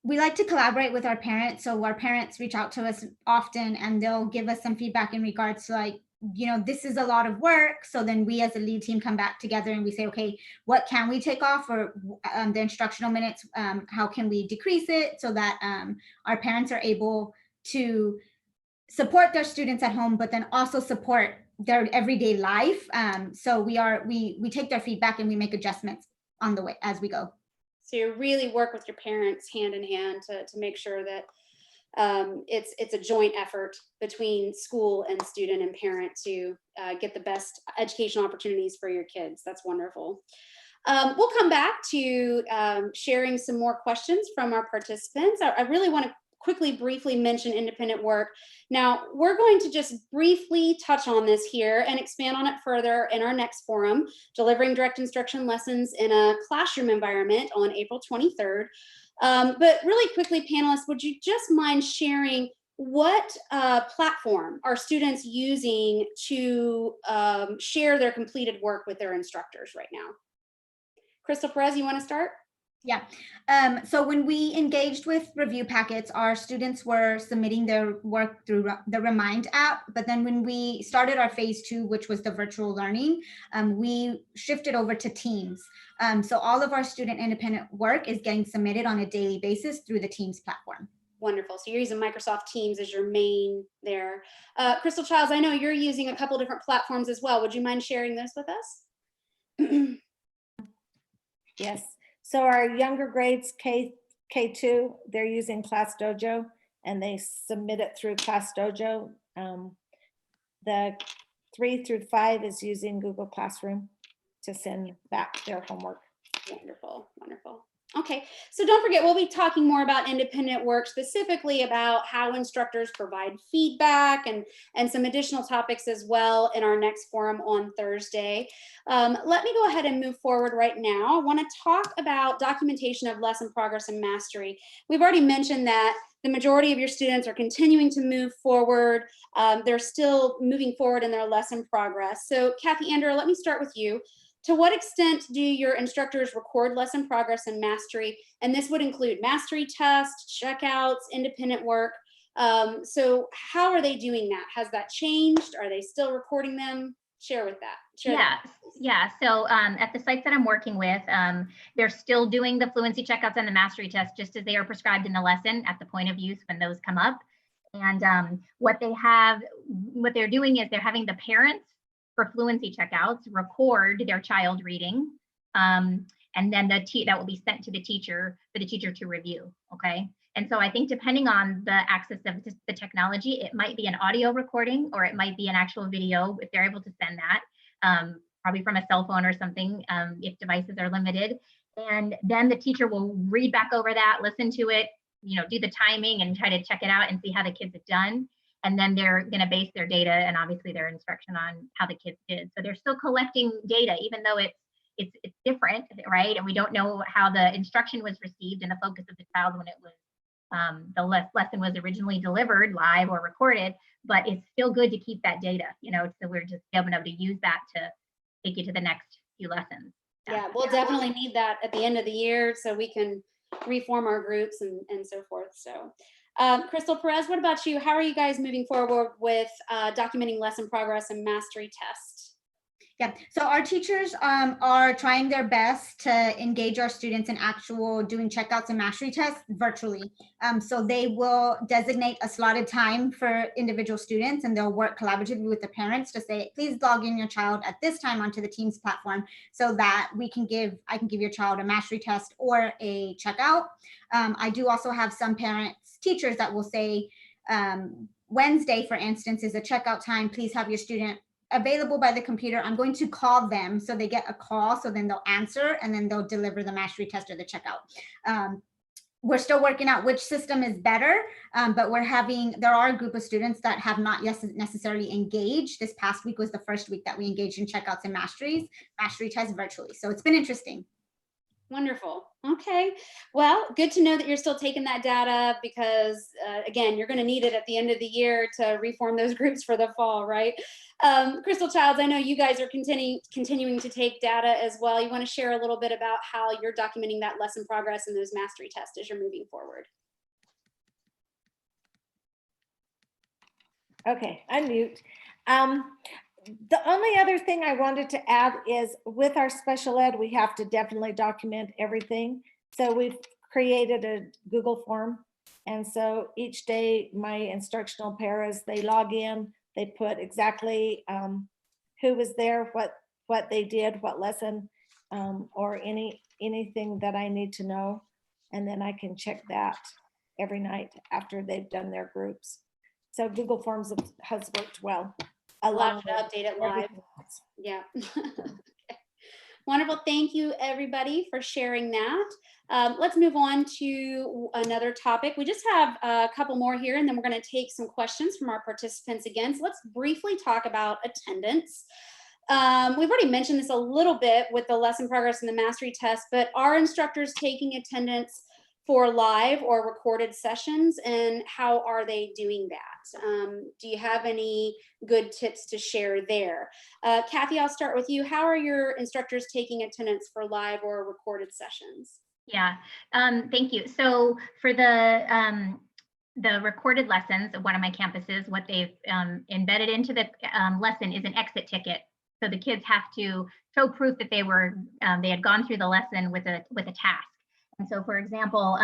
we like to collaborate with our parents. So our parents reach out to us often and they'll give us some feedback in regards to like, this is a lot of work. So then we as a lead team come back together and we say, okay, what can we take off or the instructional minutes? How can we decrease it so that our parents are able to support their students at home, but then also support their everyday life. So we take their feedback and we make adjustments on the way as we go. So you really work with your parents hand in hand to make sure that it's a joint effort between school and student and parent to get the best educational opportunities for your kids. That's wonderful. We'll come back to sharing some more questions from our participants. I really want to briefly mention independent work. Now, we're going to just briefly touch on this here and expand on it further in our next forum, Delivering Direct Instruction Lessons in a Classroom Environment on April 23rd. But really quickly, panelists, would you just mind sharing what platform are students using to share their completed work with their instructors right now? Krystal, Perez, you want to start? Yeah. So when we engaged with review packets, our students were submitting their work through the Remind app. But then when we started our phase 2, which was the virtual learning, we shifted over to Teams. So all of our student independent work is getting submitted on a daily basis through the Teams platform. Wonderful. So you're using Microsoft Teams as your main there. Krystal Childs, I know you're using a couple different platforms as well. Would you mind sharing those with us? Yes. So our younger grades, K2, they're using Class Dojo and they submit it through Class Dojo. The 3 through 5 is using Google Classroom to send back their homework. Wonderful, wonderful. Okay, so don't forget, we'll be talking more about independent work, specifically about how instructors provide feedback and some additional topics as well in our next forum on Thursday. Let me go ahead and move forward right now. I want to talk about documentation of lesson progress and mastery. We've already mentioned that the majority of your students are continuing to move forward. They're still moving forward in their lesson progress. So Kathy, Anderer, let me start with you. To what extent do your instructors record lesson progress and mastery? And this would include mastery tests, checkouts, independent work. So how are they doing that? Has that changed? Are they still recording them? Share with that. Share that. Yeah. So at the sites that I'm working with, they're still doing the fluency checkouts and the mastery test just as they are prescribed in the lesson at the point of use when those come up. And what they're doing is they're having the parents for fluency checkouts record their child reading, and then that will be sent to the teacher for the teacher to review. Okay. And so I think depending on the access of the technology, it might be an audio recording or it might be an actual video if they're able to send that, probably from a cell phone or something, if devices are limited. And then the teacher will read back over that, listen to it, do the timing and try to check it out and see how the kids have done. And then they're going to base their data and obviously their instruction on how the kids did. So they're still collecting data, even though it's different, right? And we don't know how the instruction was received and the focus of the child when it was the lesson was originally delivered live or recorded, but it's still good to keep that data, so we're just able to use that to take you to the next few lessons. Yeah, we'll definitely need that at the end of the year so we can reform our groups and so forth. So Krystal, Perez, what about you? How are you guys moving forward with documenting lesson progress and mastery tests? Yeah, so our teachers are trying their best to engage our students in actual doing checkouts and mastery tests virtually. So they will designate a slotted time for individual students and they'll work collaboratively with the parents to say, please log in your child at this time onto the Teams platform so that I can give your child a mastery test or a checkout. I do also have some teachers that will say, Wednesday, for instance, is a checkout time. Please have your student available by the computer. I'm going to call them, so they get a call, so then they'll answer and then they'll deliver the mastery test or the checkout. We're still working out which system is better, but there are a group of students that have not yet necessarily engaged. This past week was the first week that we engaged in checkouts and mastery tests virtually. So it's been interesting. Wonderful. Okay. Well, good to know that you're still taking that data because, again, you're going to need it at the end of the year to reform those groups for the fall, right? Krystal Childs, I know you guys are continuing to take data as well. You want to share a little bit about how you're documenting that lesson progress and those mastery tests as you're moving forward. Okay, unmute. The only other thing I wanted to add is with our special ed, we have to definitely document everything. So we've created a Google form. And so each day my instructional paras, they log in, they put exactly who was there, what they did, what lesson, or anything that I need to know. And then I can check that every night after they've done their groups. So Google Forms has worked well. Allow to update it live. Yeah. Okay. Wonderful. Thank you, everybody, for sharing that. Let's move on to another topic. We just have a couple more here, and then we're going to take some questions from our participants again. So let's briefly talk about attendance. We've already mentioned this a little bit with the lesson progress and the mastery test, but are instructors taking attendance for live or recorded sessions, and how are they doing that? Do you have any good tips to share there? Kathy, I'll start with you. How are your instructors taking attendance for live or recorded sessions? Yeah, thank you. So for the recorded lessons of one of my campuses, what they've embedded into the lesson is an exit ticket. So the kids have to show proof that they had gone through the lesson with a task. And so, for example,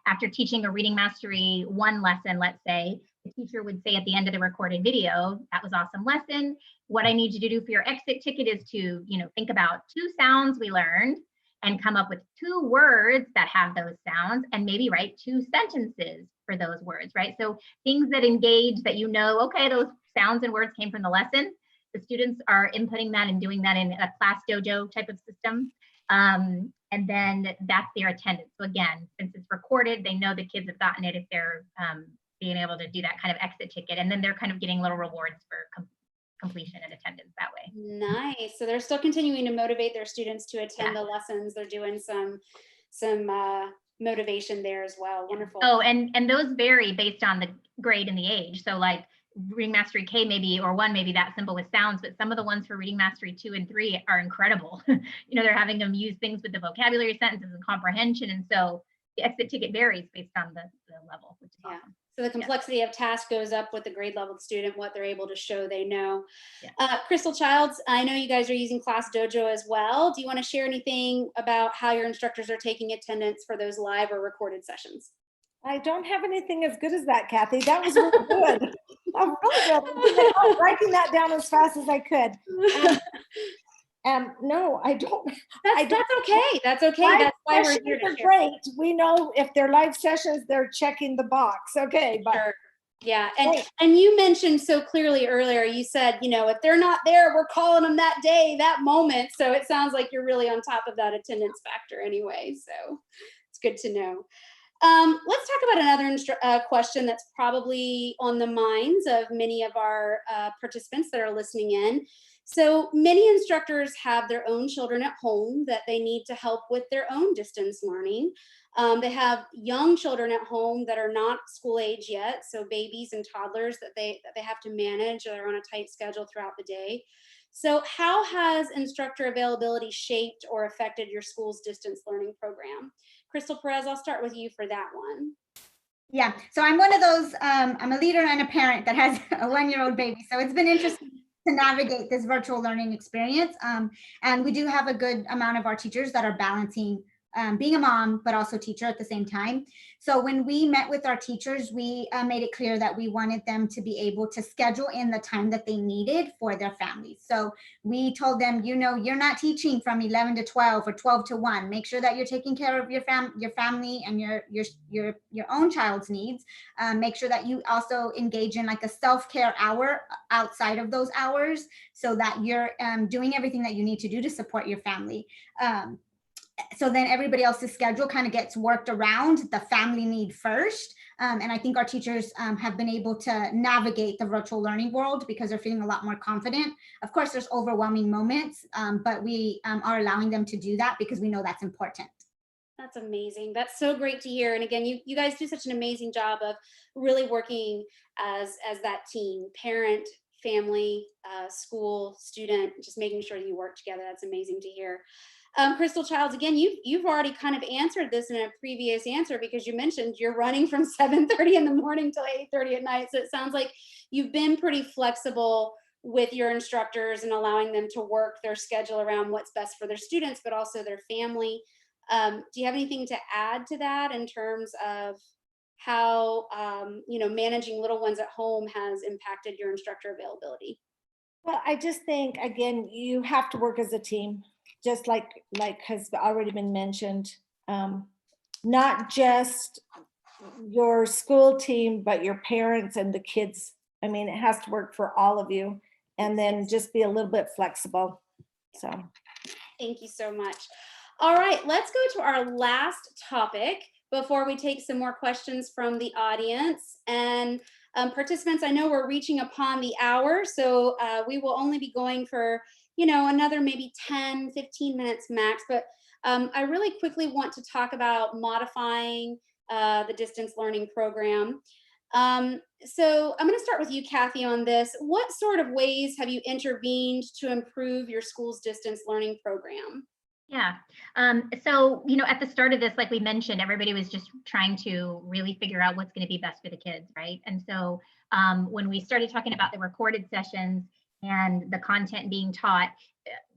after teaching a reading mastery 1 lesson, let's say, the teacher would say at the end of the recorded video, that was awesome lesson. What I need you to do for your exit ticket is to, think about 2 sounds we learned and come up with 2 words that have those sounds and maybe write 2 sentences for those words, right? So things that engage that okay, those sounds and words came from the lesson. The students are inputting that and doing that in a class dojo type of system. And then that's their attendance. So again, since it's recorded, they know the kids have gotten it if they're being able to do that kind of exit ticket. And then they're kind of getting little rewards for completion and attendance that way. Nice. So they're still continuing to motivate their students to attend the lessons. They're doing some motivation there as well. Wonderful. Oh, and those vary based on the grade and the age. So like Reading Mastery K maybe, or 1 maybe that simple with sounds, but some of the ones for Reading Mastery 2 and 3 are incredible. They're having them use things with the vocabulary, sentences, and comprehension. And so the exit ticket varies based on the level, which is awesome. So the complexity of task goes up with the grade level student, what they're able to show they know. Yeah. Krystal Childs, I know you guys are using Class Dojo as well. Do you want to share anything about how your instructors are taking attendance for those live or recorded sessions? I don't have anything as good as that, Kathy. That was really good. I'm really good. I'm writing that down as fast as I could. No, I don't. That's okay. That's okay. Live That's why we're sessions here to are share. great. We know if they're live sessions, they're checking the box. Okay, but Sure. Yeah, Right. and you mentioned so clearly earlier, you said, if they're not there, we're calling them that day, that moment. So it sounds like you're really on top of that attendance factor anyway. So it's good to know. Let's talk about another question that's probably on the minds of many of our participants that are listening in. So many instructors have their own children at home that they need to help with their own distance learning. They have young children at home that are not school age yet, so babies and toddlers that they have to manage. They're on a tight schedule throughout the day. So how has instructor availability shaped or affected your school's distance learning program? Krystal, Perez, I'll start with you for that one. Yeah, so I'm one of those, I'm a leader and a parent that has a 1-year-old baby. So it's been interesting to navigate this virtual learning experience. And we do have a good amount of our teachers that are balancing being a mom, but also teacher at the same time. So when we met with our teachers, we made it clear that we wanted them to be able to schedule in the time that they needed for their families. So we told them, you're not teaching from 11 to 12 or 12 to 1. Make sure that you're taking care of your family and your own child's needs. Make sure that you also engage in like a self-care hour outside of those hours so that you're doing everything that you need to do to support your family. So then everybody else's schedule kind of gets worked around the family need first. And I think our teachers have been able to navigate the virtual learning world because they're feeling a lot more confident. Of course, there's overwhelming moments, but we are allowing them to do that because we know that's important. That's amazing. That's so great to hear. And again, you guys do such an amazing job of really working as that team, parent, family, school, student, just making sure you work together. That's amazing to hear. Krystal Childs, again, you've already kind of answered this in a previous answer because you mentioned you're running from 7:30 in the morning till 8:30 at night. So it sounds like you've been pretty flexible with your instructors and allowing them to work their schedule around what's best for their students, but also their family. Do you have anything to add to that in terms of how managing little ones at home has impacted your instructor availability? Well, I just think, again, you have to work as a team, just like has already been mentioned. Not just your school team, but your parents and the kids. I mean, it has to work for all of you, and then just be a little bit flexible. So thank you so much. All right, let's go to our last topic before we take some more questions from the audience. And participants, I know we're reaching upon the hour, so we will only be going for another maybe 10, 15 minutes max. But I really quickly want to talk about modifying the distance learning program. So I'm going to start with you, Kathy, on this. What sort of ways have you intervened to improve your school's distance learning program? Yeah. So, at the start of this, like we mentioned, everybody was just trying to really figure out what's going to be best for the kids, right? And so when we started talking about the recorded sessions and the content being taught,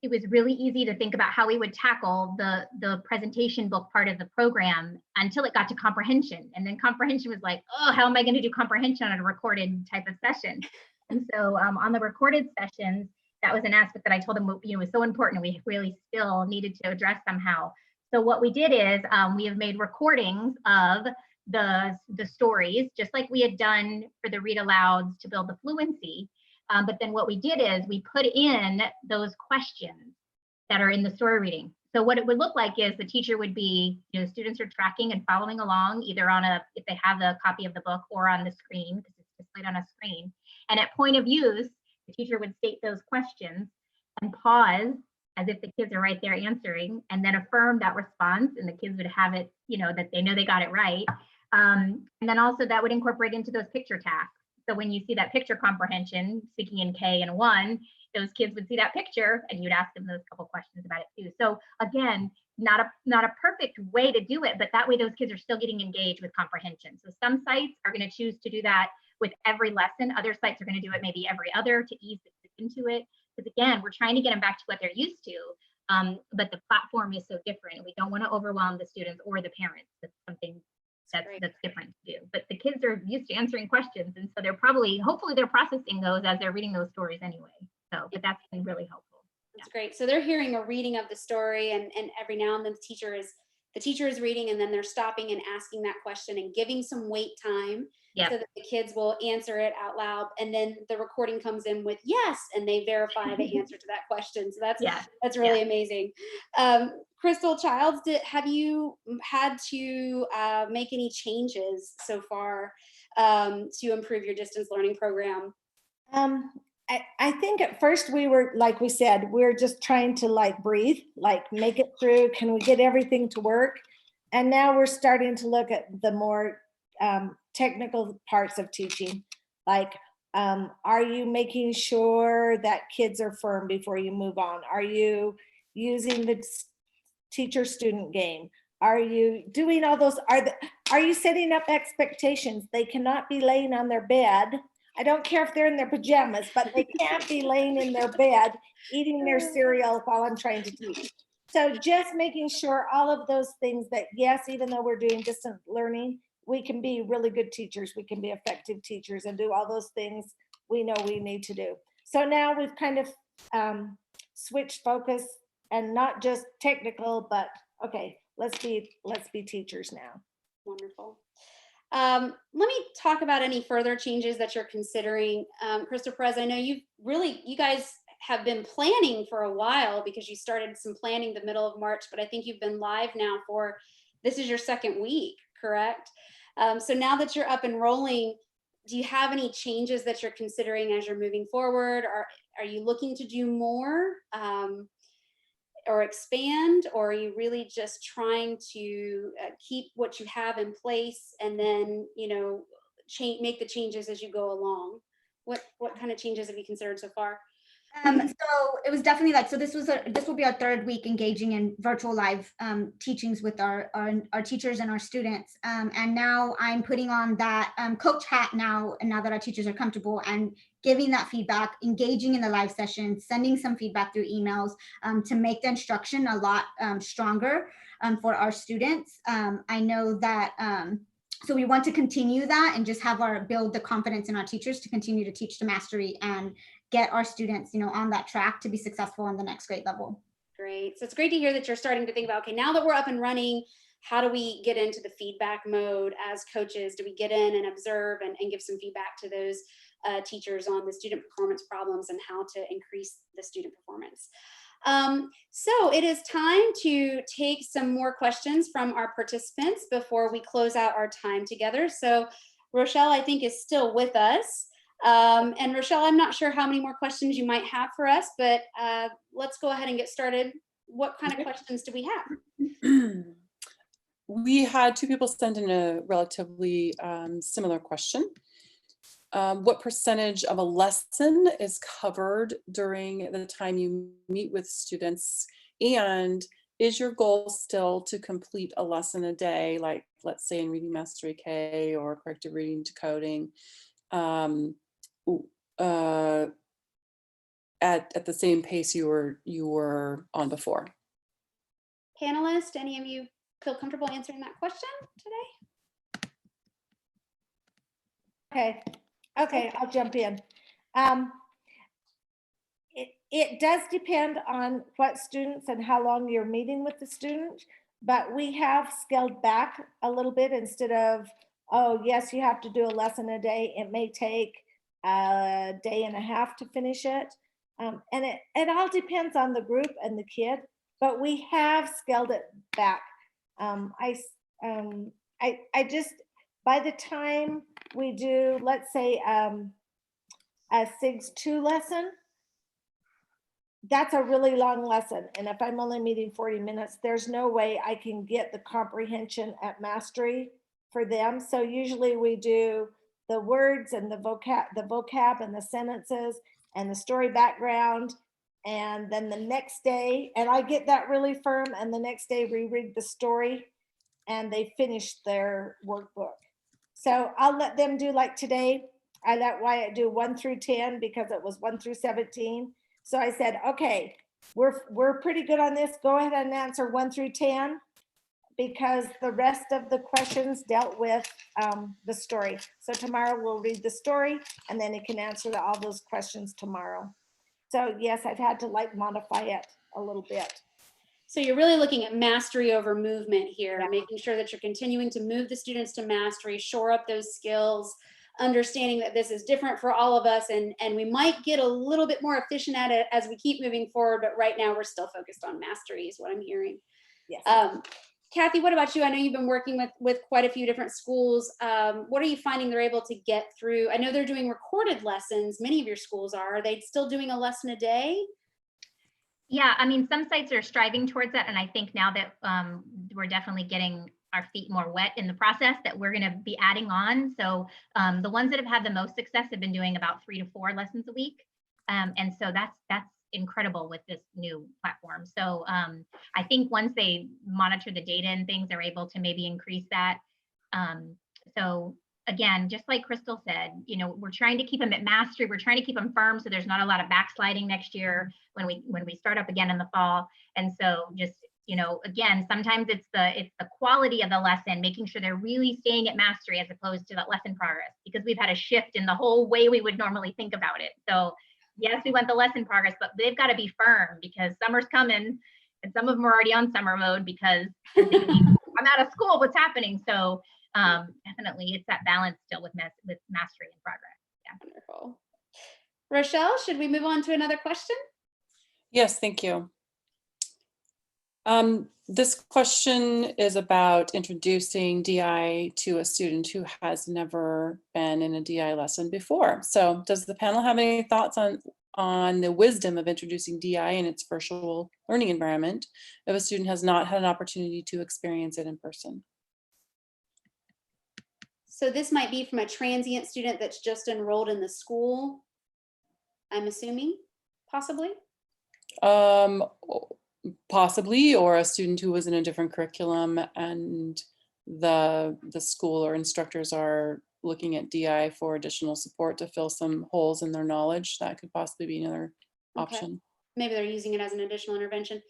it was really easy to think about how we would tackle the presentation book part of the program until it got to comprehension. And then comprehension was like, oh, how am I going to do comprehension on a recorded type of session? And so on the recorded sessions, that was an aspect that I told them was so important. We really still needed to address somehow. So what we did is we have made recordings of the stories, just like we had done for the read alouds to build the fluency. But then what we did is we put in those questions that are in the story reading. So what it would look like is the teacher would be, students are tracking and following along either on if they have the copy of the book or on the screen, because it's displayed on a screen. And at point of use, the teacher would state those questions and pause as if the kids are right there answering, and then affirm that response, and the kids would have it, that they know they got it right. And then also that would incorporate into those picture tasks. So when you see that picture comprehension, speaking in K and 1, those kids would see that picture and you'd ask them those couple questions about it too. So again, not a perfect way to do it, but that way those kids are still getting engaged with comprehension. So some sites are going to choose to do that with every lesson. Other sites are going to do it maybe every other to ease into it. Because again, we're trying to get them back to what they're used to. But the platform is so different. We don't want to overwhelm the students or the parents. That's something that's different to do. But the kids are used to answering questions. And so they're hopefully they're processing those as they're reading those stories anyway. So, but that's been really helpful. That's great. So they're hearing a reading of the story, and every now and then the teacher is reading, and then they're stopping and asking that question and giving some wait time so that the kids will answer it out loud. And then the recording comes in with yes, and they verify the answer to that question. So that's really amazing. Krystal, Childs, have you had to make any changes so far to improve your distance learning program? I think at first we were, like we said, we're just trying to like breathe, like make it through. Can we get everything to work? And now we're starting to look at the more technical parts of teaching. Like, are you making sure that kids are firm before you move on? Are you using the teacher-student game? Are you doing all those? Are you setting up expectations? They cannot be laying on their bed. I don't care if they're in their pajamas, but they can't be laying in their bed eating their cereal while I'm trying to teach. So just making sure all of those things that, yes, even though we're doing distant learning, we can be really good teachers. We can be effective teachers and do all those things we know we need to do. So now we've kind of switched focus and not just technical, but okay, let's be teachers now. Wonderful. Let me talk about any further changes that you're considering. Krystal, Perez, I know you guys have been planning for a while because you started some planning the middle of March, but I think you've been live now this is your second week, correct? So now that you're up and rolling, do you have any changes that you're considering as you're moving forward? Are you looking to do more or expand, or are you really just trying to keep what you have in place and then, make the changes as you go along? What kind of changes have you considered so far? So it was definitely like, so this will be our third week engaging in virtual live teachings with our teachers and our students. And now I'm putting on that coach hat now, and now that our teachers are comfortable and giving that feedback, engaging in the live session, sending some feedback through emails to make the instruction a lot stronger for our students. I know that so we want to continue that and just build the confidence in our teachers to continue to teach to mastery and get our students, on that track to be successful in the next grade level. Great. So it's great to hear that you're starting to think about, okay, now that we're up and running, how do we get into the feedback mode as coaches? Do we get in and observe and give some feedback to those teachers on the student performance problems and how to increase the student performance? So it is time to take some more questions from our participants before we close out our time together. So Rochelle, I think, is still with us. And Rochelle, I'm not sure how many more questions you might have for us, but let's go ahead and get started. What kind of questions do we have? We had two people send in a relatively similar question. What percentage of a lesson is covered during the time you meet with students? And is your goal still to complete a lesson a day, like let's say in Reading Mastery K or corrected reading decoding, at the same pace you were on before? Panelists, any of you feel comfortable answering that question today? Okay, I'll jump in. It does depend on what students and how long you're meeting with the student, but we have scaled back a little bit. Instead of, oh yes, you have to do a lesson a day, it may take a day and a half to finish it. And it all depends on the group and the kid, but we have scaled it back. I just, by the time we do, let's say a SIGS 2 lesson, that's a really long lesson. And if I'm only meeting 40 minutes, there's no way I can get the comprehension at mastery for them. So usually we do the words and the vocab and the sentences and the story background. And then the next day, and I get that really firm, and the next day we read the story and they finish their workbook. So I'll let them do, like today, I let Wyatt do 1 through 10 because it was 1 through 17. So I said, okay, we're pretty good on this. Go ahead and answer 1 through 10 because the rest of the questions dealt with the story. So tomorrow we'll read the story and then it can answer all those questions tomorrow. So yes, I've had to like modify it a little bit. So you're really looking at mastery over movement here, making sure that you're continuing to move the students to mastery, shore up those skills, understanding that this is different for all of us, and we might get a little bit more efficient at it as we keep moving forward, but right now we're still focused on mastery is what I'm hearing. Yes. Kathy, what about you? I know you've been working with quite a few different schools. What are you finding they're able to get through? I know they're doing recorded lessons. Many of your schools are. Are they still doing a lesson a day? Yeah, I mean, some sites are striving towards that. And I think now that we're definitely getting our feet more wet in the process, that we're going to be adding on. So the ones that have had the most success have been doing about 3 to 4 lessons a week. And so that's incredible with this new platform. So I think once they monitor the data and things, they're able to maybe increase that. So again, just like Krystal said, you know, we're trying to keep them at mastery. We're trying to keep them firm so there's not a lot of backsliding next year when we start up again in the fall. And so just, you know, again, sometimes it's the quality of the lesson, making sure they're really staying at mastery as opposed to that lesson progress, because we've had a shift in the whole way we would normally think about it. So yes, we want the lesson progress, but they've got to be firm because summer's coming and some of them are already on summer mode because they're thinking, I'm out of school, what's happening? So definitely it's that balance still with mastery and progress. Yeah. Wonderful. Rochelle, should we move on to another question? Yes, thank you. This question is about introducing DI to a student who has never been in a DI lesson before. So does the panel have any thoughts on the wisdom of introducing DI in its virtual learning environment if a student has not had an opportunity to experience it in person? So this might be from a transient student that's just enrolled in the school, I'm assuming, possibly? Possibly, or a student who was in a different curriculum and the school or instructors are looking at DI for additional support to fill some holes in their knowledge. That could possibly be another option. Maybe they're using it as an additional intervention.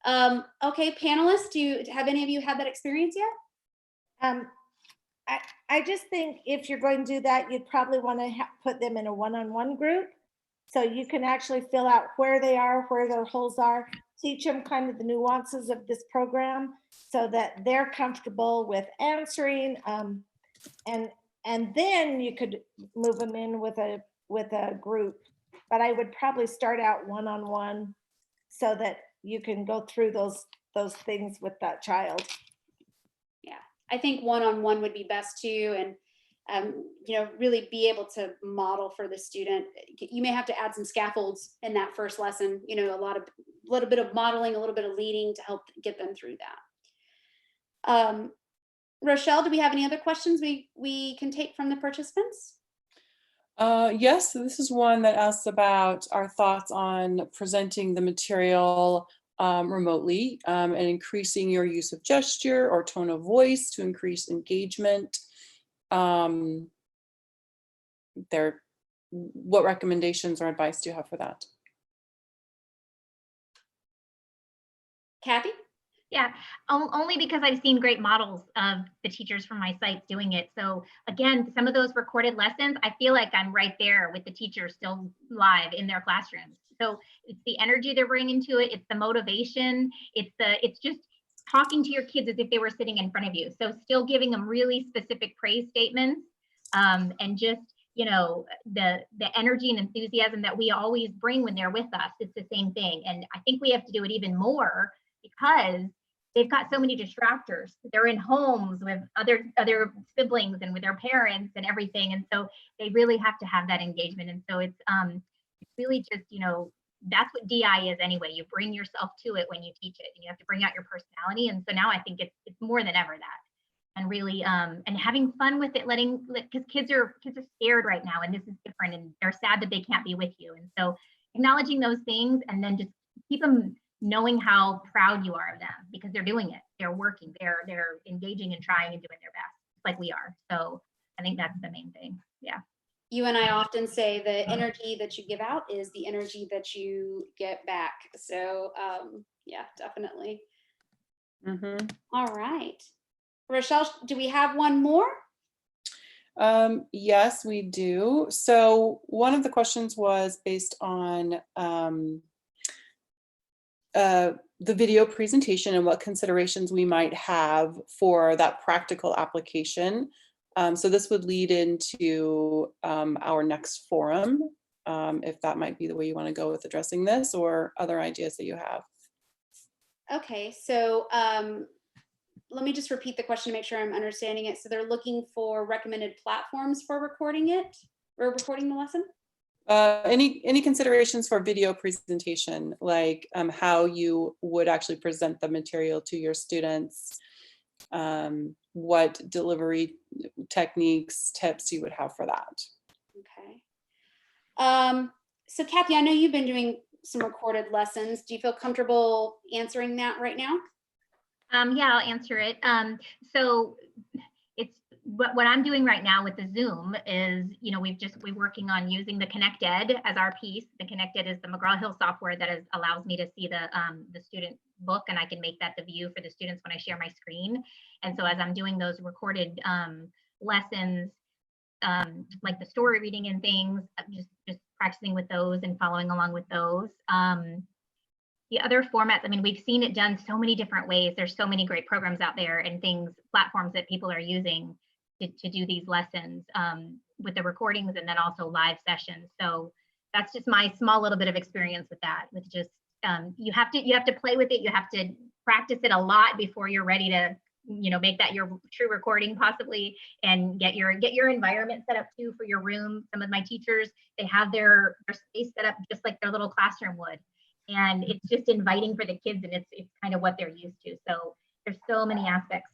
Okay, panelists, have any of you had that experience yet? I just think if you're going to do that, you'd probably want to put them in a one-on-one group. So you can actually fill out where they are, where their holes are, teach them kind of the nuances of this program so that they're comfortable with answering. And then you could move them in with a group. But I would probably start out one-on-one so that you can go through those things with that child. Yeah, I think one-on-one would be best too. And you know, really be able to model for the student. You may have to add some scaffolds in that first lesson, you know, a little bit of modeling, a little bit of leading to help get them through that. Rochelle, do we have any other questions we can take from the participants? Yes, so this is one that asks about our thoughts on presenting the material remotely and increasing your use of gesture or tone of voice to increase engagement. What recommendations or advice do you have for that? Kathy? Yeah, only because I've seen great models of the teachers from my sites doing it. So again, some of those recorded lessons, I feel like I'm right there with the teachers still live in their classrooms. So it's the energy they're bringing to it. It's the motivation. It's just talking to your kids as if they were sitting in front of you. So still giving them really specific praise statements and just, you know, the energy and enthusiasm that we always bring when they're with us. It's the same thing. And I think we have to do it even more because they've got so many distractors. They're in homes with other siblings and with their parents and everything. And so they really have to have that engagement. And so it's really just, you know, that's what DI is anyway. You bring yourself to it when you teach it and you have to bring out your personality. And so now I think it's more than ever that. and really and having fun with it, because kids are scared right now, and this is different, and they're sad that they can't be with you. And so acknowledging those things, and then just keep them knowing how proud you are of them, because they're doing it, they're working, they're engaging and trying and doing their best, like we are. So I think that's the main thing. Yeah. You and I often say the energy that you give out is the energy that you get back. So yeah, definitely. All right. Rochelle, do we have one more? Yes, we do. So one of the questions was based on the video presentation and what considerations we might have for that practical application. So this would lead into our next forum, if that might be the way you want to go with addressing this, or other ideas that you have. Okay, so let me just repeat the question to make sure I'm understanding it. So they're looking for recommended platforms for recording it, or recording the lesson? Any considerations for video presentation, like how you would actually present the material to your students, what delivery techniques, tips you would have for that. Okay. So Kathy, I know you've been doing some recorded lessons. Do you feel comfortable answering that right now? Yeah, I'll answer it. So it's what I'm doing right now with the Zoom is, we're working on using the ConnectEd as our piece. The ConnectEd is the McGraw-Hill software that allows me to see the student book, and I can make that the view for the students when I share my screen. And so as I'm doing those recorded lessons, like the story reading and things, just practicing with those and following along with those. The other formats, I mean, we've seen it done so many different ways. There's so many great programs out there and platforms that people are using to do these lessons with the recordings, and then also live sessions. So that's just my small little bit of experience with that, with just, you have to play with it. You have to practice it a lot before you're ready to, make that your true recording possibly, and get your environment set up too for your room. Some of my teachers, they have their space set up just like their little classroom would. And it's just inviting for the kids, and it's kind of what they're used to. So there's so many aspects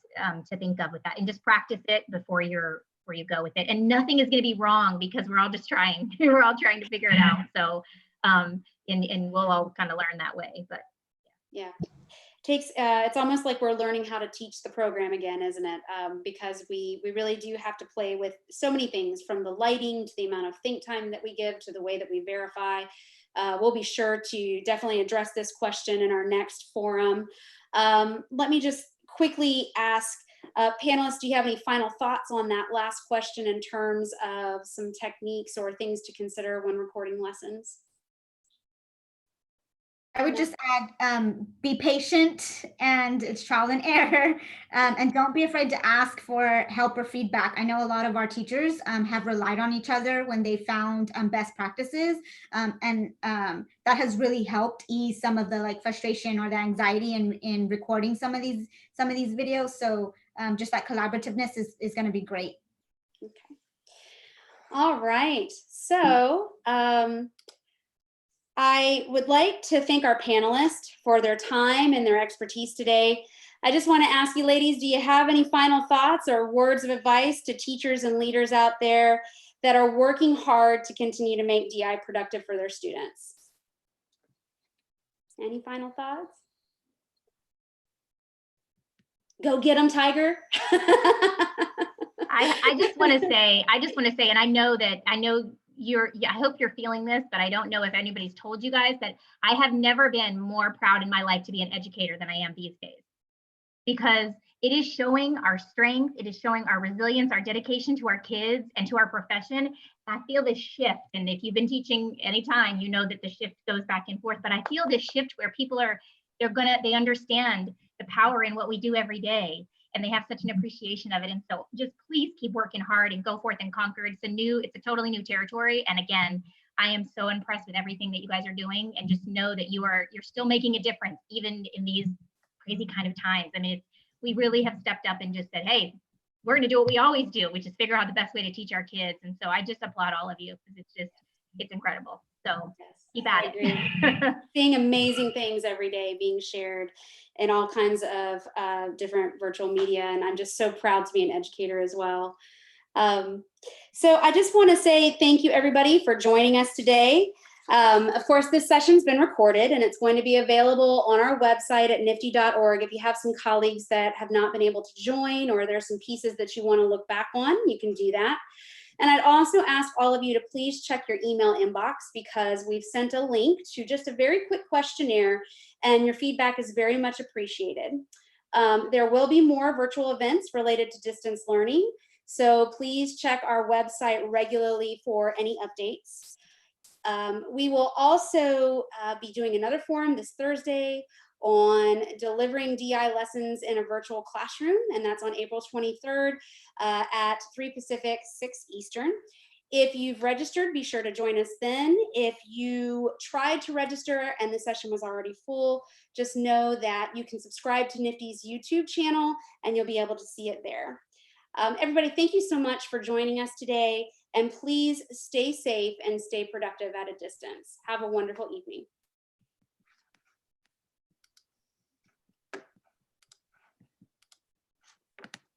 to think of with that, and just practice it before you go with it. And nothing is going to be wrong, because we're all just trying. We're all trying to figure it out. So and we'll all kind of learn that way. But yeah, it's almost like we're learning how to teach the program again, isn't it? Because we really do have to play with so many things, from the lighting to the amount of think time that we give to the way that we verify. We'll be sure to definitely address this question in our next forum. Let me just quickly ask panelists, do you have any final thoughts on that last question in terms of some techniques or things to consider when recording lessons? I would just add, be patient, and it's trial and error, and don't be afraid to ask for help or feedback. I know a lot of our teachers have relied on each other when they found best practices, and that has really helped ease some of the frustration or the anxiety in recording some of these videos. So just that collaborativeness is going to be great. Okay. All right. So I would like to thank our panelists for their time and their expertise today. I just want to ask you ladies, do you have any final thoughts or words of advice to teachers and leaders out there that are working hard to continue to make DI productive for their students? Any final thoughts? Go get them, Tiger. I just want to say, and I hope you're feeling this, but I don't know if anybody's told you guys that I have never been more proud in my life to be an educator than I am these days, because it is showing our strength. It is showing our resilience, our dedication to our kids and to our profession. I feel this shift. And if you've been teaching any time, you know that the shift goes back and forth, but I feel this shift where people they understand the power in what we do every day, and they have such an appreciation of it. And so just please keep working hard and go forth and conquer. It's a totally new territory. And again, I am so impressed with everything that you guys are doing, and just know that you're still making a difference even in these crazy kind of times. I mean, we really have stepped up and just said, hey, we're going to do what we always do, which is figure out the best way to teach our kids. And so I just applaud all of you, because it's incredible. So Yes, keep I at agree. it. Seeing amazing things every day being shared in all kinds of different virtual media. And I'm just so proud to be an educator as well. So I just want to say thank you, everybody, for joining us today. Of course, this session's been recorded and it's going to be available on our website at nifdi.org. If you have some colleagues that have not been able to join, or there's some pieces that you want to look back on, you can do that. And I'd also ask all of you to please check your email inbox, because we've sent a link to just a very quick questionnaire, and your feedback is very much appreciated. There will be more virtual events related to distance learning, so please check our website regularly for any updates. We will also be doing another forum this Thursday on delivering DI lessons in a virtual classroom, and that's on April 23rd at 3 Pacific, 6 Eastern. If you've registered, be sure to join us then. If you tried to register and the session was already full, just know that you can subscribe to NIFDI's YouTube channel and you'll be able to see it there. Everybody, thank you so much for joining us today, and please stay safe and stay productive at a distance. Have a wonderful evening.